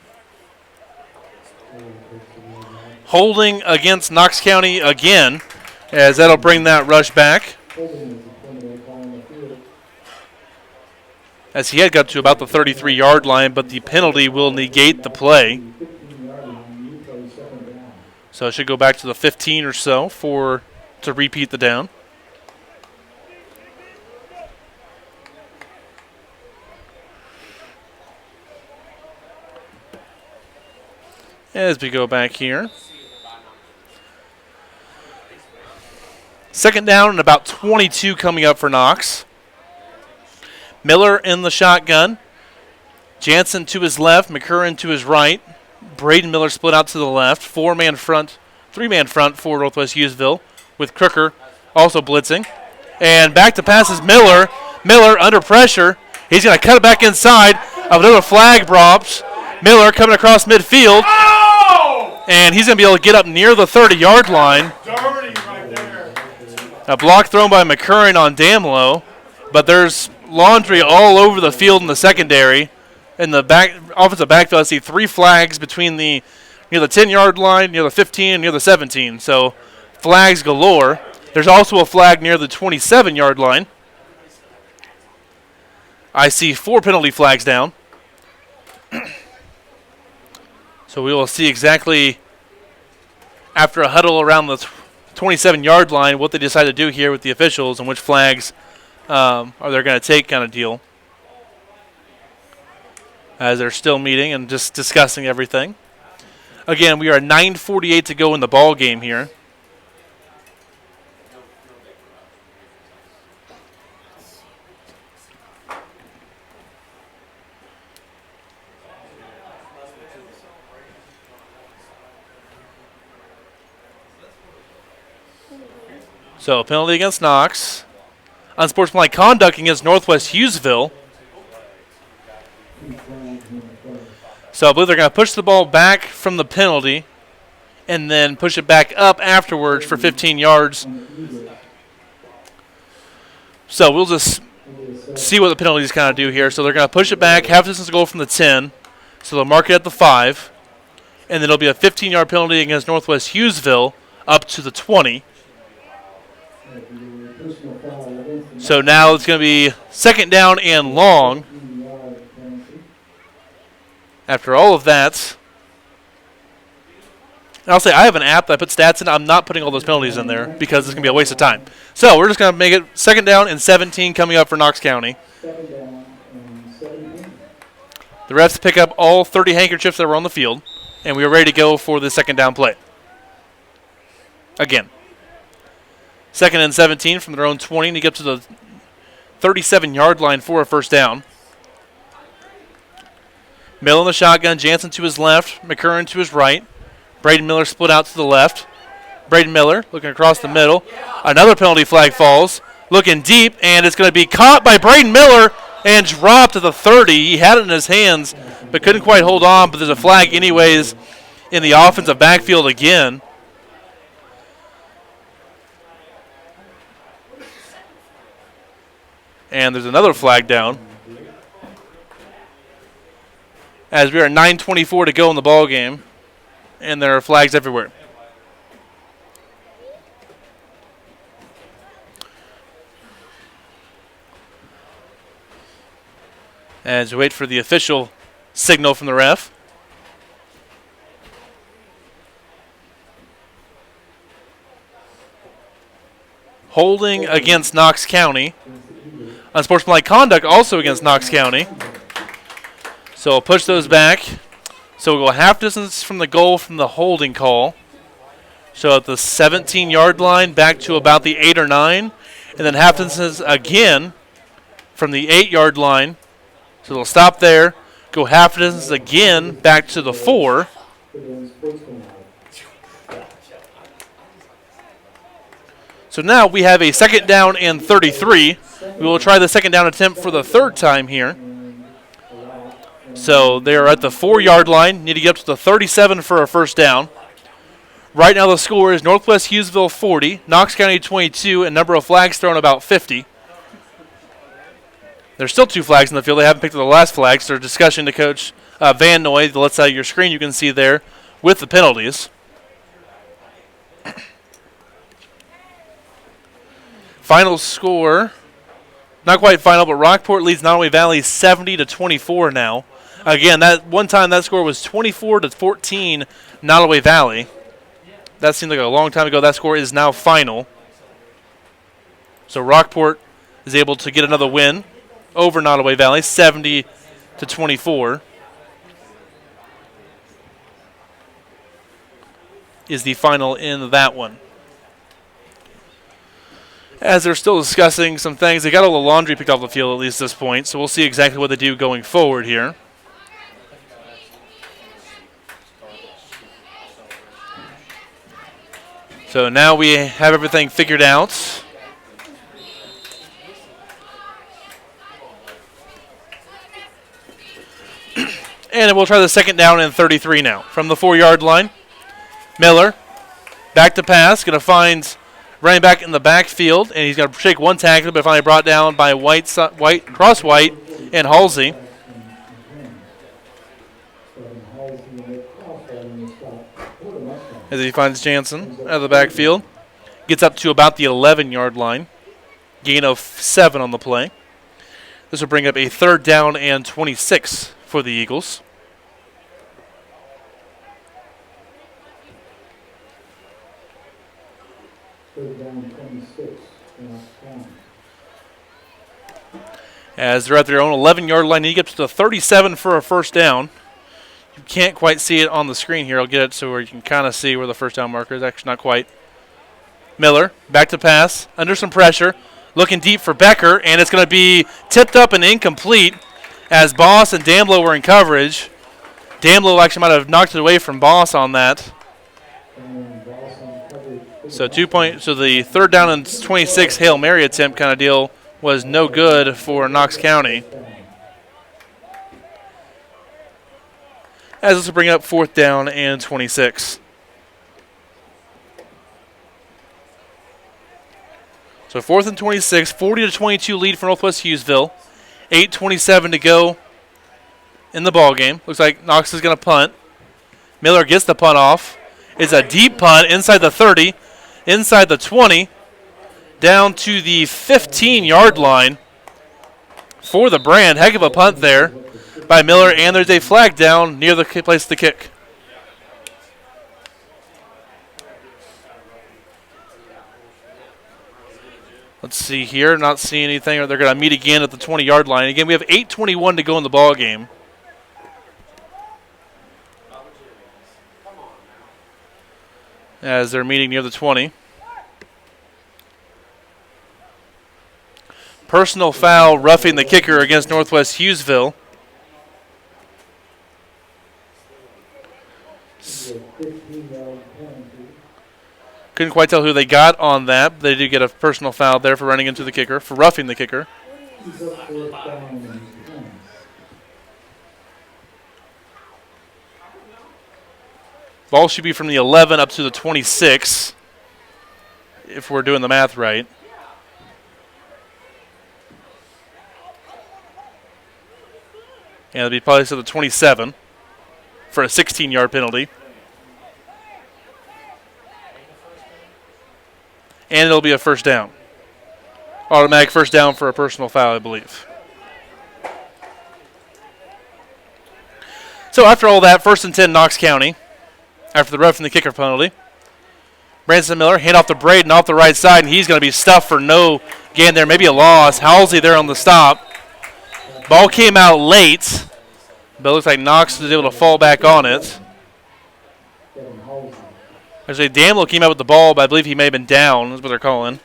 Speaker 1: Holding against Knox County again, as that'll bring that rush back. As he had got to about the 33-yard line, but the penalty will negate the play. So it should go back to the 15 or so to repeat the down. As we go back here. Second down and about 22 coming up for Knox. Miller in the shotgun. Jansen to his left, McCurran to his right. Braden Miller split out to the left. 3-man front for Northwest Hughesville with Crooker also blitzing. And back to pass is Miller. Miller under pressure. He's going to cut it back inside. Another flag drops. Miller coming across midfield. Oh! And he's going to be able to get up near the 30-yard line. Dirty right there. A block thrown by McCurran on Damlow. But there's laundry all over the field in the secondary. In the offensive backfield, I see 3 flags between near the 10-yard line, near the 15, and near the 17. So flags galore. There's also a flag near the 27-yard line. I see 4 penalty flags down. So we will see exactly after a huddle around the 27-yard line what they decide to do here with the officials and which flags are they going to take kind of deal. As they're still meeting and just discussing everything. Again, we are 9:48 to go in the ball game here. So, penalty against Knox. Unsportsmanlike conduct against Northwest Hughesville. So I believe they're going to push the ball back from the penalty and then push it back up afterwards for 15 yards. So we'll just see what the penalties kind of do here. So they're going to push it back, half distance goal from the 10. So they'll mark it at the 5. And then it'll be a 15-yard penalty against Northwest Hughesville up to the 20. So now it's going to be second down and long. After all of that, and I'll say I have an app that I put stats in. I'm not putting all those penalties in there because it's going to be a waste of time. So we're just going to make it second down and 17 coming up for Knox County. The refs pick up all 30 handkerchiefs that were on the field, and we are ready to go for the second down play. Again, second and 17 from their own 20 to get up to the 37-yard line for a first down. Mill in the shotgun, Jansen to his left, McCurran to his right. Braden Miller split out to the left. Braden Miller looking across the middle. Another penalty flag falls. Looking deep, and it's going to be caught by Braden Miller and dropped to the 30. He had it in his hands, but couldn't quite hold on. But there's a flag anyways in the offensive backfield again. And there's another flag down. As we are 9:24 to go in the ball game, and there are flags everywhere. As we wait for the official signal from the ref. Holding against Knox County. Unsportsmanlike conduct also against Knox County. So we'll push those back. So we'll go half distance from the goal from the holding call. So at the 17-yard line back to about the 8 or 9. And then half distance again from the 8-yard line. So they'll stop there, go half distance again back to the 4. So now we have a second down and 33. We will try the second down attempt for the third time here. So they are at the 4-yard line. Need to get up to the 37 for a first down. Right now the score is Northwest Hughesville 40, Knox County 22, and number of flags thrown about 50. There's still 2 flags in the field. They haven't picked up the last flag, so discussion to Coach Van Noy. The left side of your screen you can see there with the penalties. Final score, not quite final, but Rockport leads Nottoway Valley 70-24 now. Again, that one time that score was 24-14 Nottoway Valley. That seemed like a long time ago. That score is now final. So Rockport is able to get another win over Nottoway Valley, 70-24. Is the final in that one. As they're still discussing some things, they got all the laundry picked off the field at least this point, so we'll see exactly what they do going forward here. So now we have everything figured out. And we'll try the second down and 33 now. From the 4-yard line, Miller, back to pass, going to find running back in the backfield, and he's going to shake one tackle, but finally brought down by Cross White and Halsey. As he finds Jansen out of the backfield. Gets up to about the 11-yard line. Gain of 7 on the play. This will bring up a third down and 26 for the Eagles. Third down 26. As they're at their own 11-yard line, he gets to the 37 for a first down. You can't quite see it on the screen here. I'll get it so where you can kind of see where the first down marker is. Actually, not quite. Miller, back to pass, under some pressure, looking deep for Becker, and it's going to be tipped up and incomplete as Boss and Damlow were in coverage. Damlow actually might have knocked it away from Boss on that. So so the third down and 26 Hail Mary attempt kind of deal was no good for Knox County. as this will bring up 4th down and 26. So 4th and 26, 40-22 lead for Northwest Hughesville. 8:27 to go in the ball game. Looks like Knox is going to punt. Miller gets the punt off. It's a deep punt inside the 30, inside the 20, down to the 15-yard line for the Brand. Heck of a punt there by Miller, and there's a flag down near the place to kick. Let's see here. Not seeing anything. They're going to meet again at the 20-yard line. Again, we have 8:21 to go in the ball game. As they're meeting near the 20. Personal foul roughing the kicker against Northwest Hughesville. Couldn't quite tell who they got on that, but they did get a personal foul there for running into the kicker, for roughing the kicker. Ball should be from the 11 up to the 26, if we're doing the math right. And it'll be probably to the 27 for a 16-yard penalty. And it'll be a first down. Automatic first down for a personal foul, I believe. So after all that, 1st and 10, Knox County. After the roughing the kicker penalty. Branson Miller, hand off to Braden off the right side, and he's going to be stuffed for no gain there. Maybe a loss. Halsey there on the stop. Ball came out late, but it looks like Knox was able to fall back on it. Actually, Damlow came out with the ball, but I believe he may have been down, is what they're calling.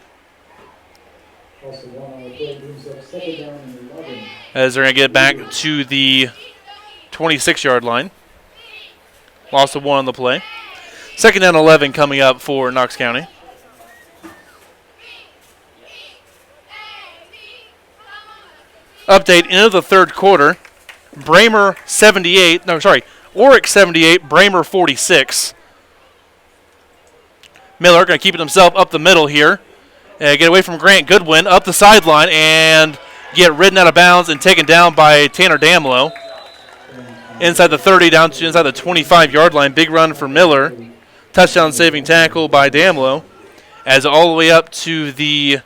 Speaker 1: As they're going to get back to the 26-yard line. Loss of 1 on the play. 2nd down 11 coming up for Knox County. Update into the 3rd quarter. Orrick 78, Bramer 46. Miller going to keep it himself up the middle here. Get away from Grant Goodwin up the sideline and get ridden out of bounds and taken down by Tanner Damlow. Inside the 30 down to inside the 25-yard line. Big run for Miller. Touchdown saving tackle by Damlow. As all the way up to the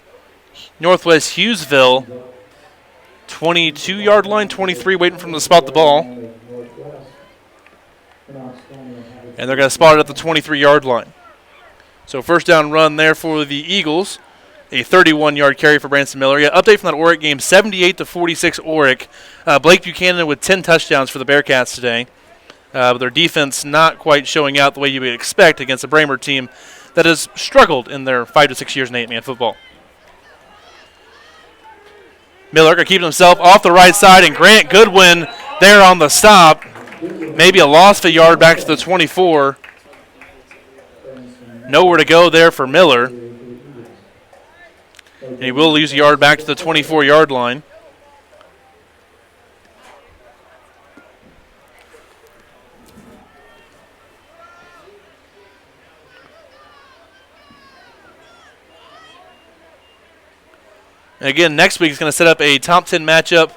Speaker 1: Northwest Hughesville 22-yard line, 23 waiting for him to spot the ball. And they're going to spot it at the 23-yard line. So first down run there for the Eagles. A 31-yard carry for Branson Miller. Yeah, update from that Orrick game, 78-46 Orrick. Blake Buchanan with 10 touchdowns for the Bearcats today. But their defense not quite showing out the way you would expect against a Bramer team that has struggled in their 5 to 6 years in 8-man football. Miller going to keep himself off the right side, and Grant Goodwin there on the stop. Maybe a loss of a yard back to the 24. Nowhere to go there for Miller. And he will lose a yard back to the 24-yard line. And again, next week is going to set up a top 10 matchup.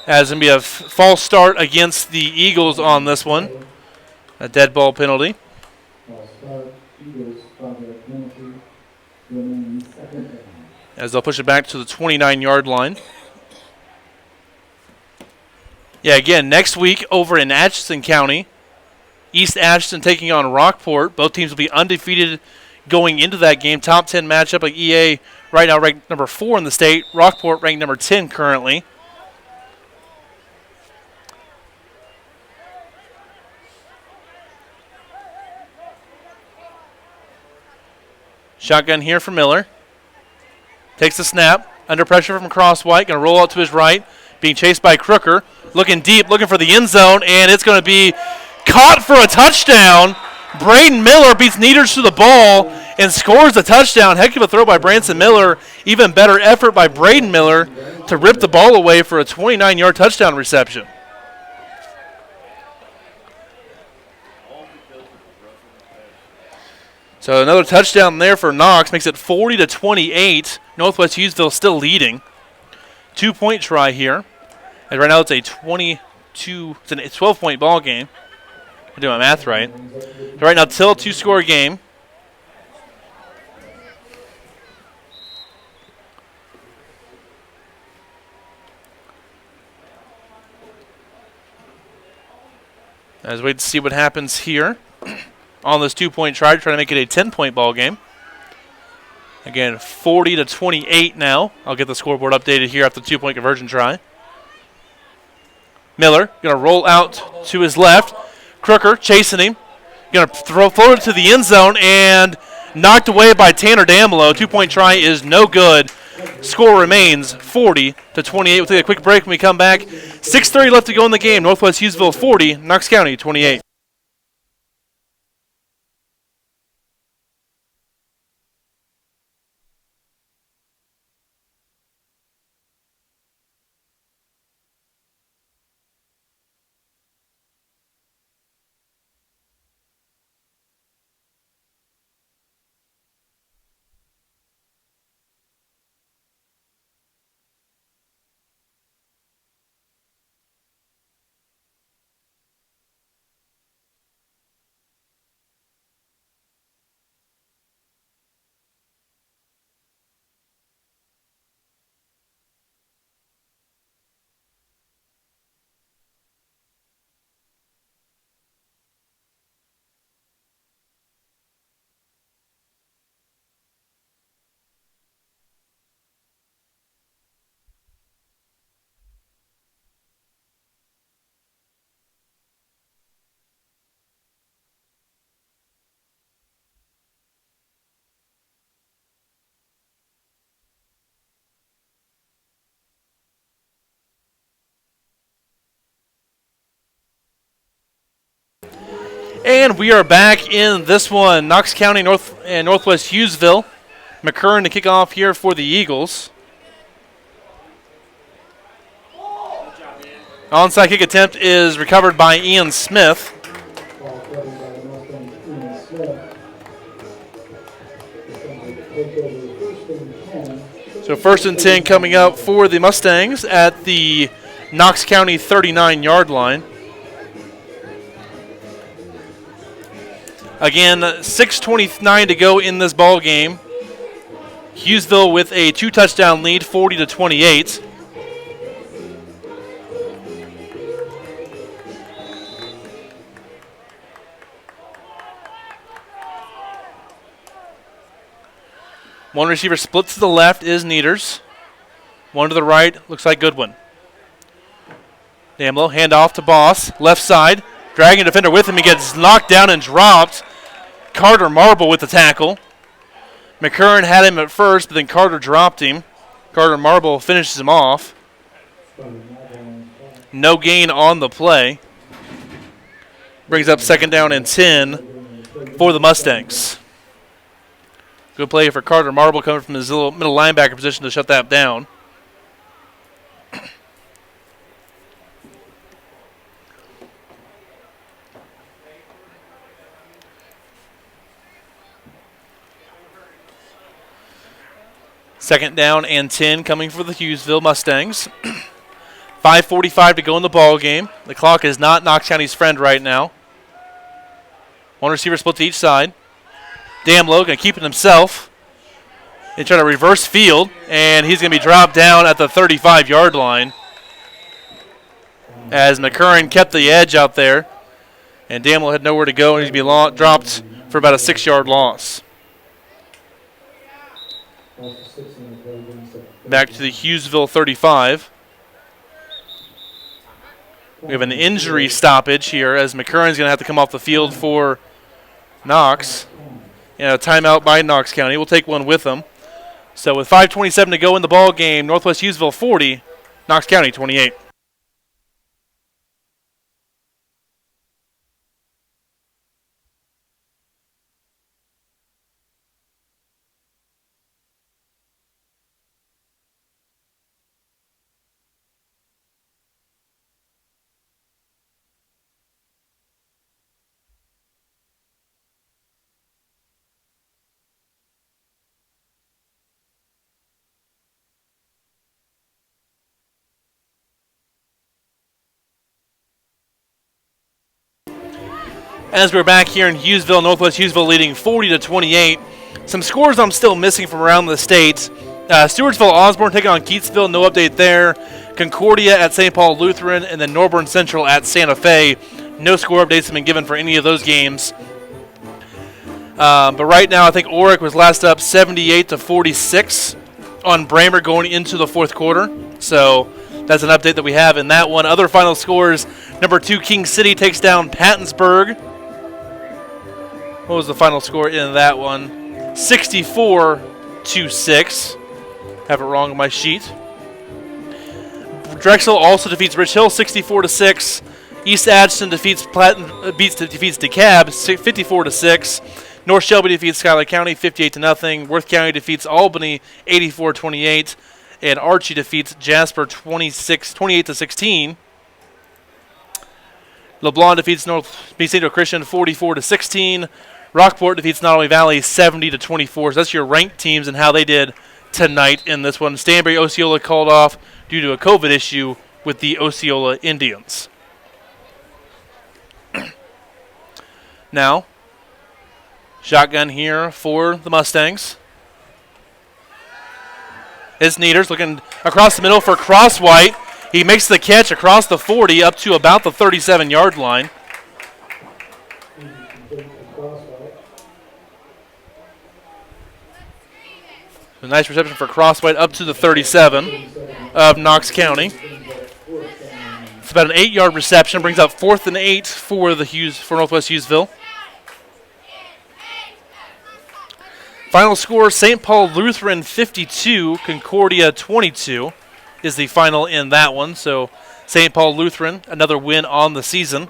Speaker 1: As going to be a false start against the Eagles on this one. A dead ball penalty. As they'll push it back to the 29-yard line. Yeah, again, next week over in Atchison County. East Atchison taking on Rockport. Both teams will be undefeated going into that game. Top 10 matchup. Like EA right now ranked number 4 in the state. Rockport ranked number 10 currently. Shotgun here for Miller. Takes the snap. Under pressure from Crosswhite. Going to roll out to his right. Being chased by Crooker. Looking deep. Looking for the end zone. And it's going to be caught for a touchdown. Braden Miller beats Nieders to the ball and scores the touchdown. Heck of a throw by Branson Miller. Even better effort by Braden Miller to rip the ball away for a 29-yard touchdown reception. So another touchdown there for Knox makes it 40-28. Northwest Hughesville still leading. 2-point try here. And right now it's a 12-point ball game. I'm doing my math right. So right now, still a 2-score game. As we wait to see what happens here on this 2-point try, trying to make it a 10-point ball game. Again, 40-28 now. I'll get the scoreboard updated here after the 2-point conversion try. Miller going to roll out to his left. Crooker chasing him. Going to float it to the end zone and knocked away by Tanner Damelo. 2-point try is no good. Score remains 40-28. We'll take a quick break when we come back. 6:30 left to go in the game. Northwest Hughesville 40, Knox County 28. And we are back in this one. Knox County and Northwest Hughesville. McCurran to kick off here for the Eagles. Onside kick attempt is recovered by Ian Smith. So 1st and 10 coming up for the Mustangs at the Knox County 39-yard line. Again, 6:29 to go in this ball game. Hughesville with a 2-touchdown lead, 40-28. One receiver split to the left is Neters. One to the right looks like Goodwin. Damlo, hand off to Boss, left side. Dragging a defender with him. He gets knocked down and dropped. Carter Marble with the tackle. McCurran had him at first, but then Carter dropped him. Carter Marble finishes him off. No gain on the play. Brings up 2nd down and 10 for the Mustangs. Good play for Carter Marble coming from his little middle linebacker position to shut that down. Second down and 10 coming for the Hughesville Mustangs. 5:45 to go in the ball game. The clock is not Knox County's friend right now. One receiver split to each side. Damlo going to keep it himself. They try to reverse field, and he's going to be dropped down at the 35-yard line. As McCurran kept the edge out there, and Damlo had nowhere to go, and he's going to be dropped for about a 6-yard loss. Back to the Hughesville 35. We have an injury stoppage here as McCurran's going to have to come off the field for Knox. And a timeout by Knox County. We'll take one with them. So with 5:27 to go in the ball game, Northwest Hughesville 40, Knox County 28. As we're back here in Hughesville, Northwest Hughesville leading 40-28. Some scores I'm still missing from around the state. Stewartsville Osborne taking on Keatsville, no update there. Concordia at St. Paul Lutheran, and then Norburn Central at Santa Fe. No score updates have been given for any of those games. But right now, I think Oric was last up 78-46 on Bramer going into the fourth quarter. So that's an update that we have in that one. Other final scores, number 2 King City takes down Pattonsburg. What was the final score in that one? 64-6. Have it wrong on my sheet. Drexel also defeats Rich Hill 64-6. East Adson defeats DeKalb 54-6. North Shelby defeats Schuyler County 58-0. Worth County defeats Albany 84-28. And Archie defeats Jasper 28-16. LeBlanc defeats North Central Christian 44-16. Rockport defeats Nottoway Valley 70-24. So that's your ranked teams and how they did tonight in this one. Stanberry Osceola called off due to a COVID issue with the Osceola Indians. Now, shotgun here for the Mustangs. It's Neters looking across the middle for Crosswhite. He makes the catch across the 40 up to about the 37-yard line. A nice reception for Crosswhite up to the 37 of Knox County. It's about an 8-yard reception, brings up 4th and 8 for Northwest Hughesville. Final score, St. Paul Lutheran 52, Concordia 22 is the final in that one. So St. Paul Lutheran, another win on the season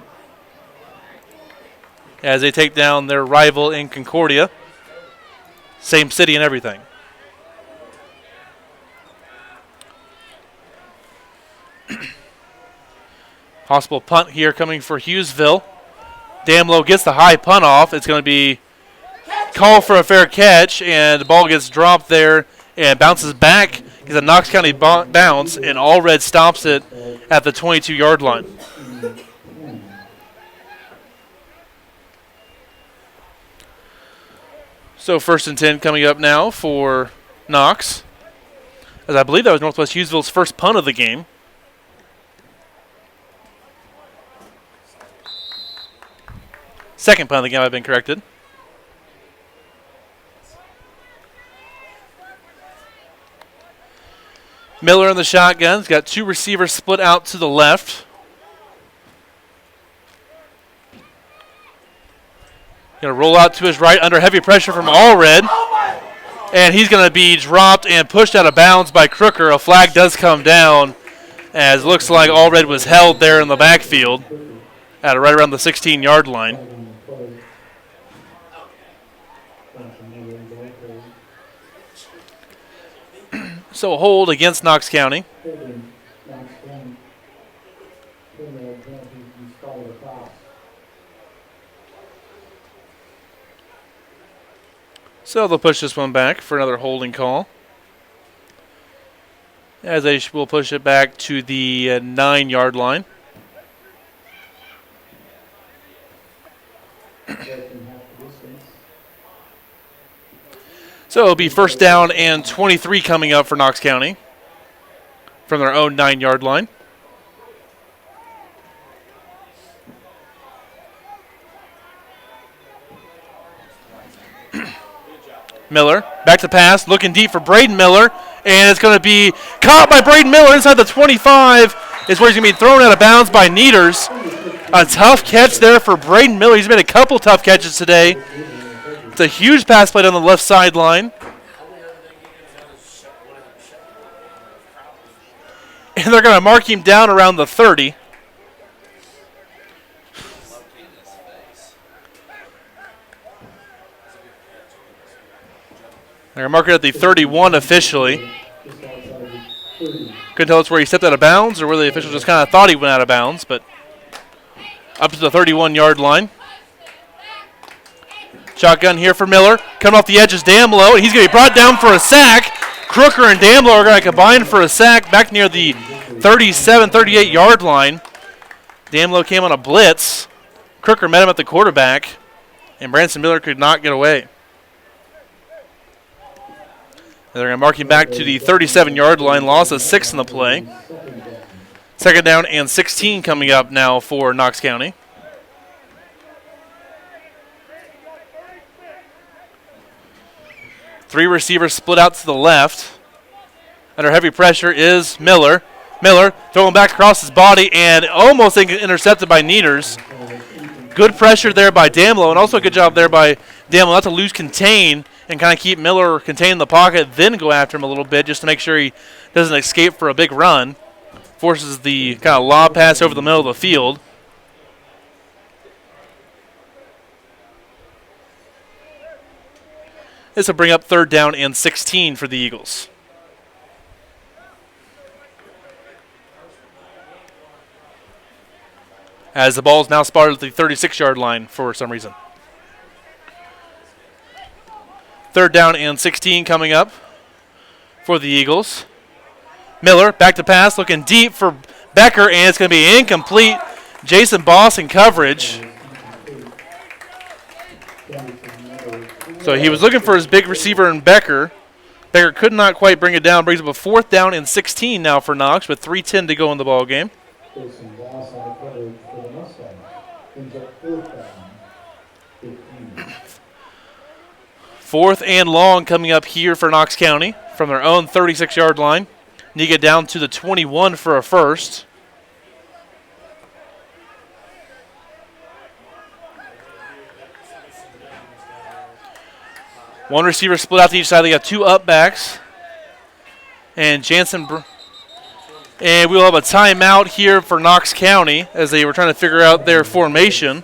Speaker 1: as they take down their rival in Concordia. Same city and everything. Possible punt here coming for Hughesville. Damlow gets the high punt off. It's going to be called for a fair catch, and the ball gets dropped there and bounces back. It's a Knox County bounce, and All Red stops it at the 22-yard line. So 1st and 10 coming up now for Knox, as I believe that was Northwest Hughesville's first punt of the game. Second punt of the game, I've been corrected. Miller in the shotgun. He's got 2 receivers split out to the left. Going to roll out to his right under heavy pressure from Allred. And he's going to be dropped and pushed out of bounds by Crooker. A flag does come down, as looks like Allred was held there in the backfield at right around the 16-yard line. So a hold against Knox County. So they'll push this one back for another holding call, as they will push it back to the 9-yard line. So it'll be 1st down and 23 coming up for Knox County from their own 9-yard line. Miller, back to pass, looking deep for Braden Miller, and it's going to be caught by Braden Miller inside the 25, is where he's going to be thrown out of bounds by Neters. A tough catch there for Braden Miller. He's made a couple tough catches today. It's a huge pass play down the left sideline. And they're going to mark him down around the 30. They're going to mark it at the 31 officially. Couldn't tell us where he stepped out of bounds or whether the official just kind of thought he went out of bounds, but up to the 31-yard line. Shotgun here for Miller. Coming off the edge is Damlow, and he's going to be brought down for a sack. Crooker and Damlow are going to combine for a sack back near the 37, 38-yard line. Damlow came on a blitz Crooker met him at the quarterback, and Branson Miller could not get away. They're going to mark him back to the 37-yard line. Loss of 6 in the play. Second down and 16 coming up now for Knox County. Three receivers split out to the left. Under heavy pressure is Miller. Miller throwing back across his body and almost intercepted by Nieders. Good pressure there by Damlow, and also a good job there by Damlow not to lose contain and kind of keep Miller contained in the pocket, then go after him a little bit just to make sure he doesn't escape for a big run. Forces the kind of lob pass over the middle of the field. This will bring up third down and 16 for the Eagles. As the ball is now spotted at the 36-yard line for some reason. Third down and 16 coming up for the Eagles. Miller back to pass, looking deep for Becker, and it's going to be incomplete. Jason Boss in coverage. So he was looking for his big receiver in Becker. Becker could not quite bring it down. Brings up a fourth down and 16 now for Knox with 3:10 to go in the ball game.
Speaker 2: Jason Boss on the coverage for the Mustangs. Brings up fourth down, 15.
Speaker 1: Fourth and long coming up here for Knox County from their own 36-yard line. Need to get down to the 21 for a first. One receiver split out to each side. They got two up backs. And Jansen. And we'll have a timeout here for Knox County as they were trying to figure out their formation.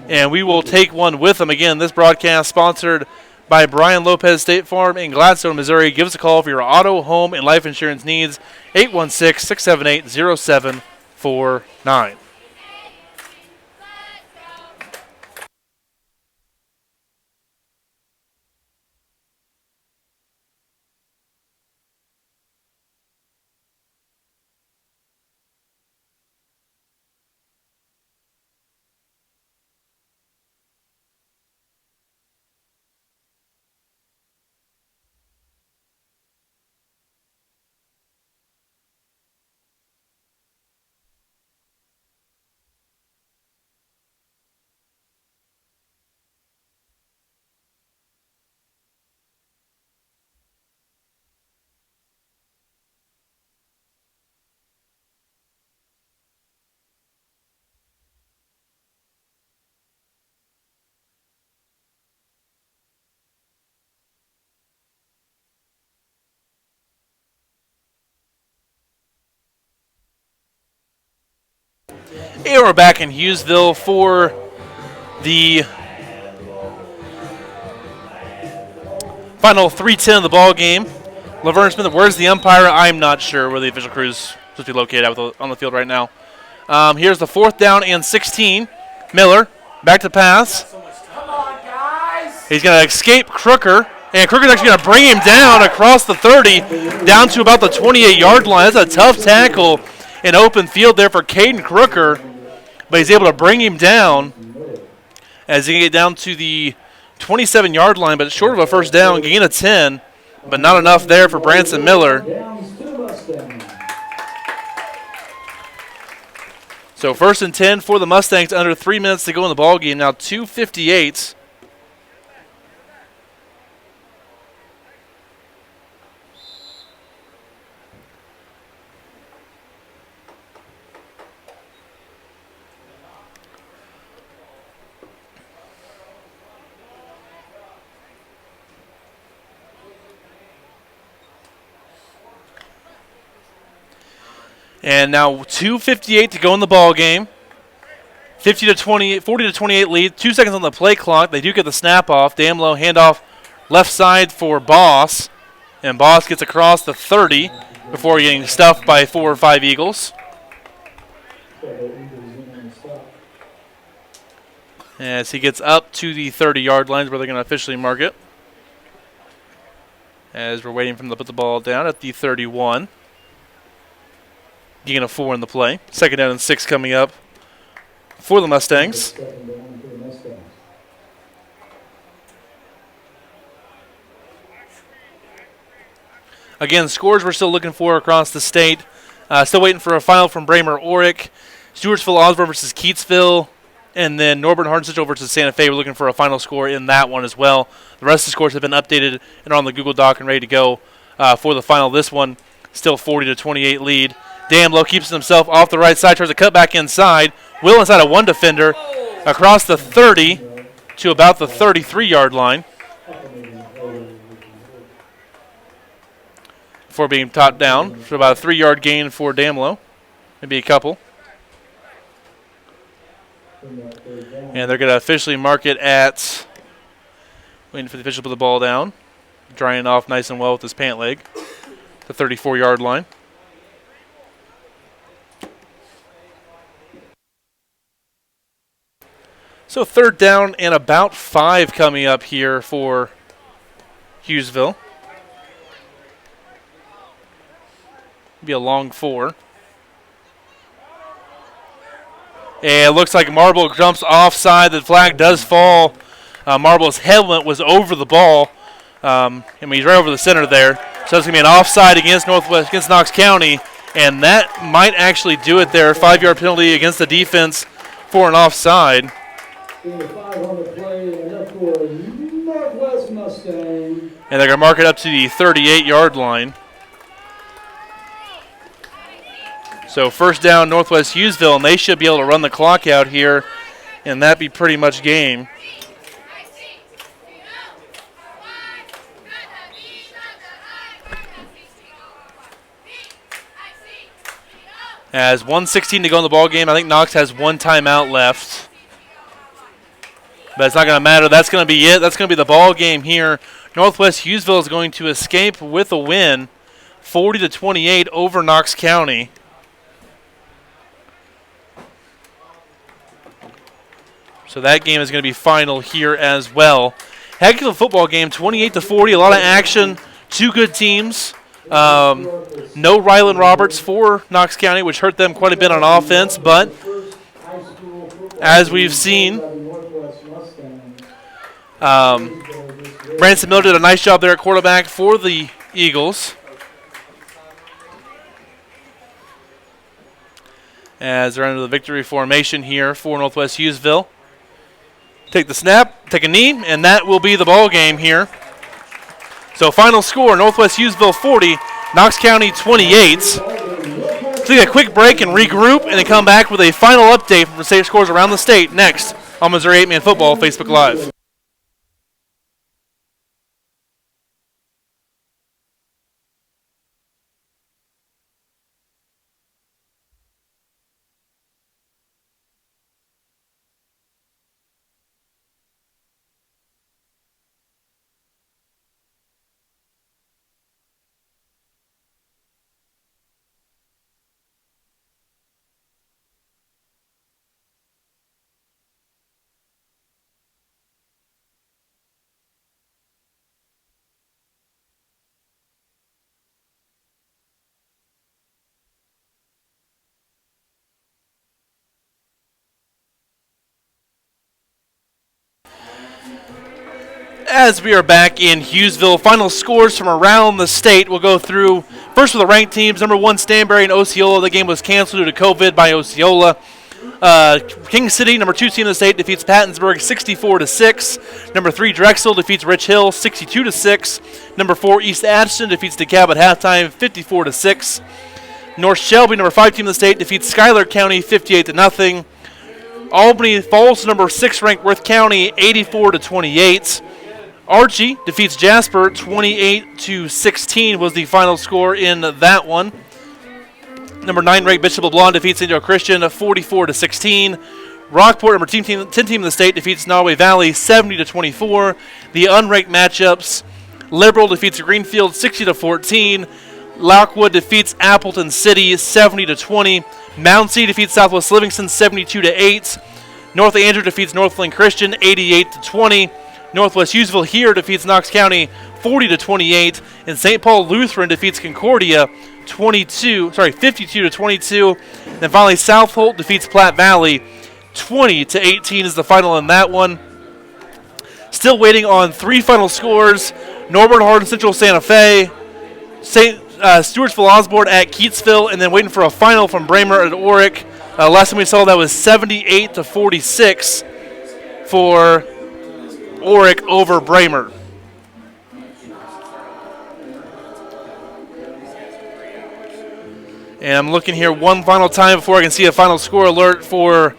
Speaker 1: And we will take one with them. Again, this broadcast sponsored by Brian Lopez State Farm in Gladstone, Missouri. Give us a call for your auto, home, and life insurance needs. 816-678-0749. And we're back in Hughesville for the final 3:10 of the ball game. Laverne Smith, where's the umpire? I'm not sure where the official crew is supposed to be located at on the field right now. Here's the fourth down and 16. Miller back to pass.
Speaker 3: Come on, guys.
Speaker 1: He's going to escape Crooker. And Crooker's actually going to bring him down across the 30, down to about the 28-yard line. That's a tough tackle in open field there for Caden Crooker. But he's able to bring him down as he can get down to the 27-yard line, but short of a first down, gain of 10, but not enough there for Branson Miller. So first and 10 for the Mustangs, under 3 minutes to go in the ball game. Now 2:58. And now 2:58 to go in the ball game. 40 to 28 lead. 2 seconds on the play clock. They do get the snap off. Damlow handoff left side for Boss. And Boss gets across the 30 before getting stuffed by 4 or 5 Eagles. As he gets up to the 30-yard lines where they're going to officially mark it. As we're waiting for him to put the ball down at the 31. Gain of 4 in the play. Second down and 6 coming up for the Mustangs.
Speaker 2: Second down for the Mustangs.
Speaker 1: Again, scores we're still looking for across the state. Still waiting for a final from Bramer-Orick. Stewartsville Osborne versus Keatsville. And then Norburn Hardswich versus Santa Fe. We're looking for a final score in that one as well. The rest of the scores have been updated and are on the Google Doc and ready to go for the final. This one, still 40-28 lead. Damlow keeps himself off the right side, tries to cut back inside. Will inside of one defender, across the 30 to about the 33-yard line. Before being taught down for about a 3-yard gain for Damlow. Maybe a couple. And they're going to officially mark it at, waiting for the official to put the ball down, drying off nice and well with his pant leg, the 34-yard line. So 3rd down and about 5 coming up here for Hughesville. Be a long 4. And it looks like Marble jumps offside. The flag does fall. Marble's helmet was over the ball. He's right over the center there. So it's going to be an offside against Knox County. And that might actually do it there. 5-yard penalty against the defense for an offside.
Speaker 2: 5 on the play, and that's for Northwest Mustang.
Speaker 1: And they're going to mark it up to the 38-yard line. So 1st down, Northwest Hughesville, and they should be able to run the clock out here, and that be pretty much game. As 1:16 to go in the ball game, I think Knox has 1 timeout left. But it's not going to matter. That's going to be it. That's going to be the ball game here. Northwest Hughesville is going to escape with a win, 40-28 over Knox County. So that game is going to be final here as well. Heck of a football game, 28-40, a lot of action, 2 good teams. No Ryland Roberts for Knox County, which hurt them quite a bit on offense, but as we've seen, Branson Miller did a nice job there at quarterback for the Eagles. As they're under the victory formation here for Northwest Hughesville. Take the snap, take a knee, and that will be the ball game here. So final score, Northwest Hughesville 40, Knox County 28. Take a quick break and regroup, and then come back with a final update from the state scores around the state next on Missouri 8-Man Football Facebook Live. As we are back in Hughesville, final scores from around the state. We'll go through first with the ranked teams. Number 1, Stanberry and Osceola. The game was canceled due to COVID by Osceola. King City, number 2 team in the state, defeats Pattonsburg 64-6. Number 3, Drexel defeats Rich Hill 62-6. Number 4, East Ashton defeats DeKalb at halftime 54-6. North Shelby, number 5 team in the state, defeats Schuyler County 58-0. Albany falls to number 6 ranked Worth County 84-28. Archie defeats Jasper 28-16 was the final score in that one. Number 9 ranked Bishop LeBlanc defeats Indio Christian 44-16. Rockport, number 10 team in the state, defeats Norway Valley 70-24. The unranked matchups: Liberal defeats Greenfield 60-14. Lockwood defeats Appleton City 70-20. Moundsea defeats Southwest Livingston 72-8. North Andrew defeats Northland Christian 88-20. Northwest Hughesville here defeats Knox County 40-28, and St. Paul Lutheran defeats Concordia 52-22. Then finally, South Holt defeats Platte Valley 20-18 is the final in that one. Still waiting on 3 final scores. Northern Hardin Central Santa Fe, Stewartsville Osborne at Keatsville, and then waiting for a final from Bramer at Oric. Last time we saw that was 78-46 for Oric over Bramer. And I'm looking here one final time before I can see a final score alert for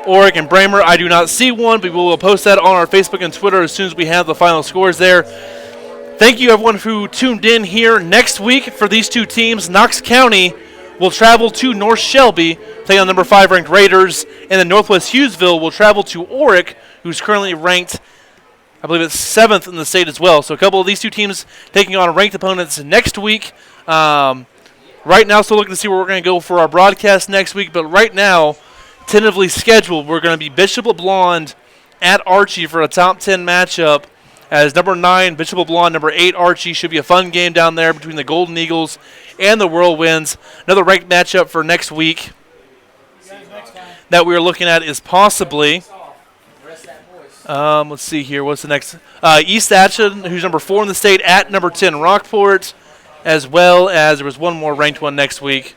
Speaker 1: Oric and Bramer. I do not see one, but we will post that on our Facebook and Twitter as soon as we have the final scores there. Thank you, everyone who tuned in here. Next week for these two teams, Knox County will travel to North Shelby, playing on number 5 ranked Raiders, and then Northwest Hughesville will travel to Oric, who's currently ranked, I believe it's 7th in the state as well. So a couple of these two teams taking on ranked opponents next week. Right now, still looking to see where we're going to go for our broadcast next week, but right now, tentatively scheduled, we're going to be Bishop LeBlond at Archie for a top 10 matchup. As number 9, Bishop LeBlond, number 8, Archie. Should be a fun game down there between the Golden Eagles and the Whirlwinds. Another ranked matchup for next week that we're looking at is possibly, let's see here, what's the next? East Atchison, who's number 4 in the state, at number 10, Rockport, as well as there was one more ranked one next week.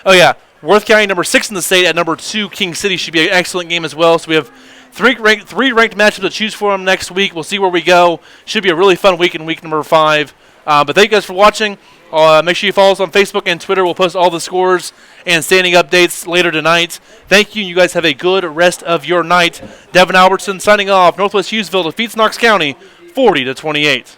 Speaker 1: Oh, yeah. Worth County, number 6 in the state, at number 2, King City. Should be an excellent game as well. So we have three ranked matchups to choose from next week. We'll see where we go. Should be a really fun week in week number 5. But thank you guys for watching. Make sure you follow us on Facebook and Twitter. We'll post all the scores and standing updates later tonight. Thank you. You guys have a good rest of your night. Devin Albertson signing off. Northwest Hughesville defeats Knox County 40-28.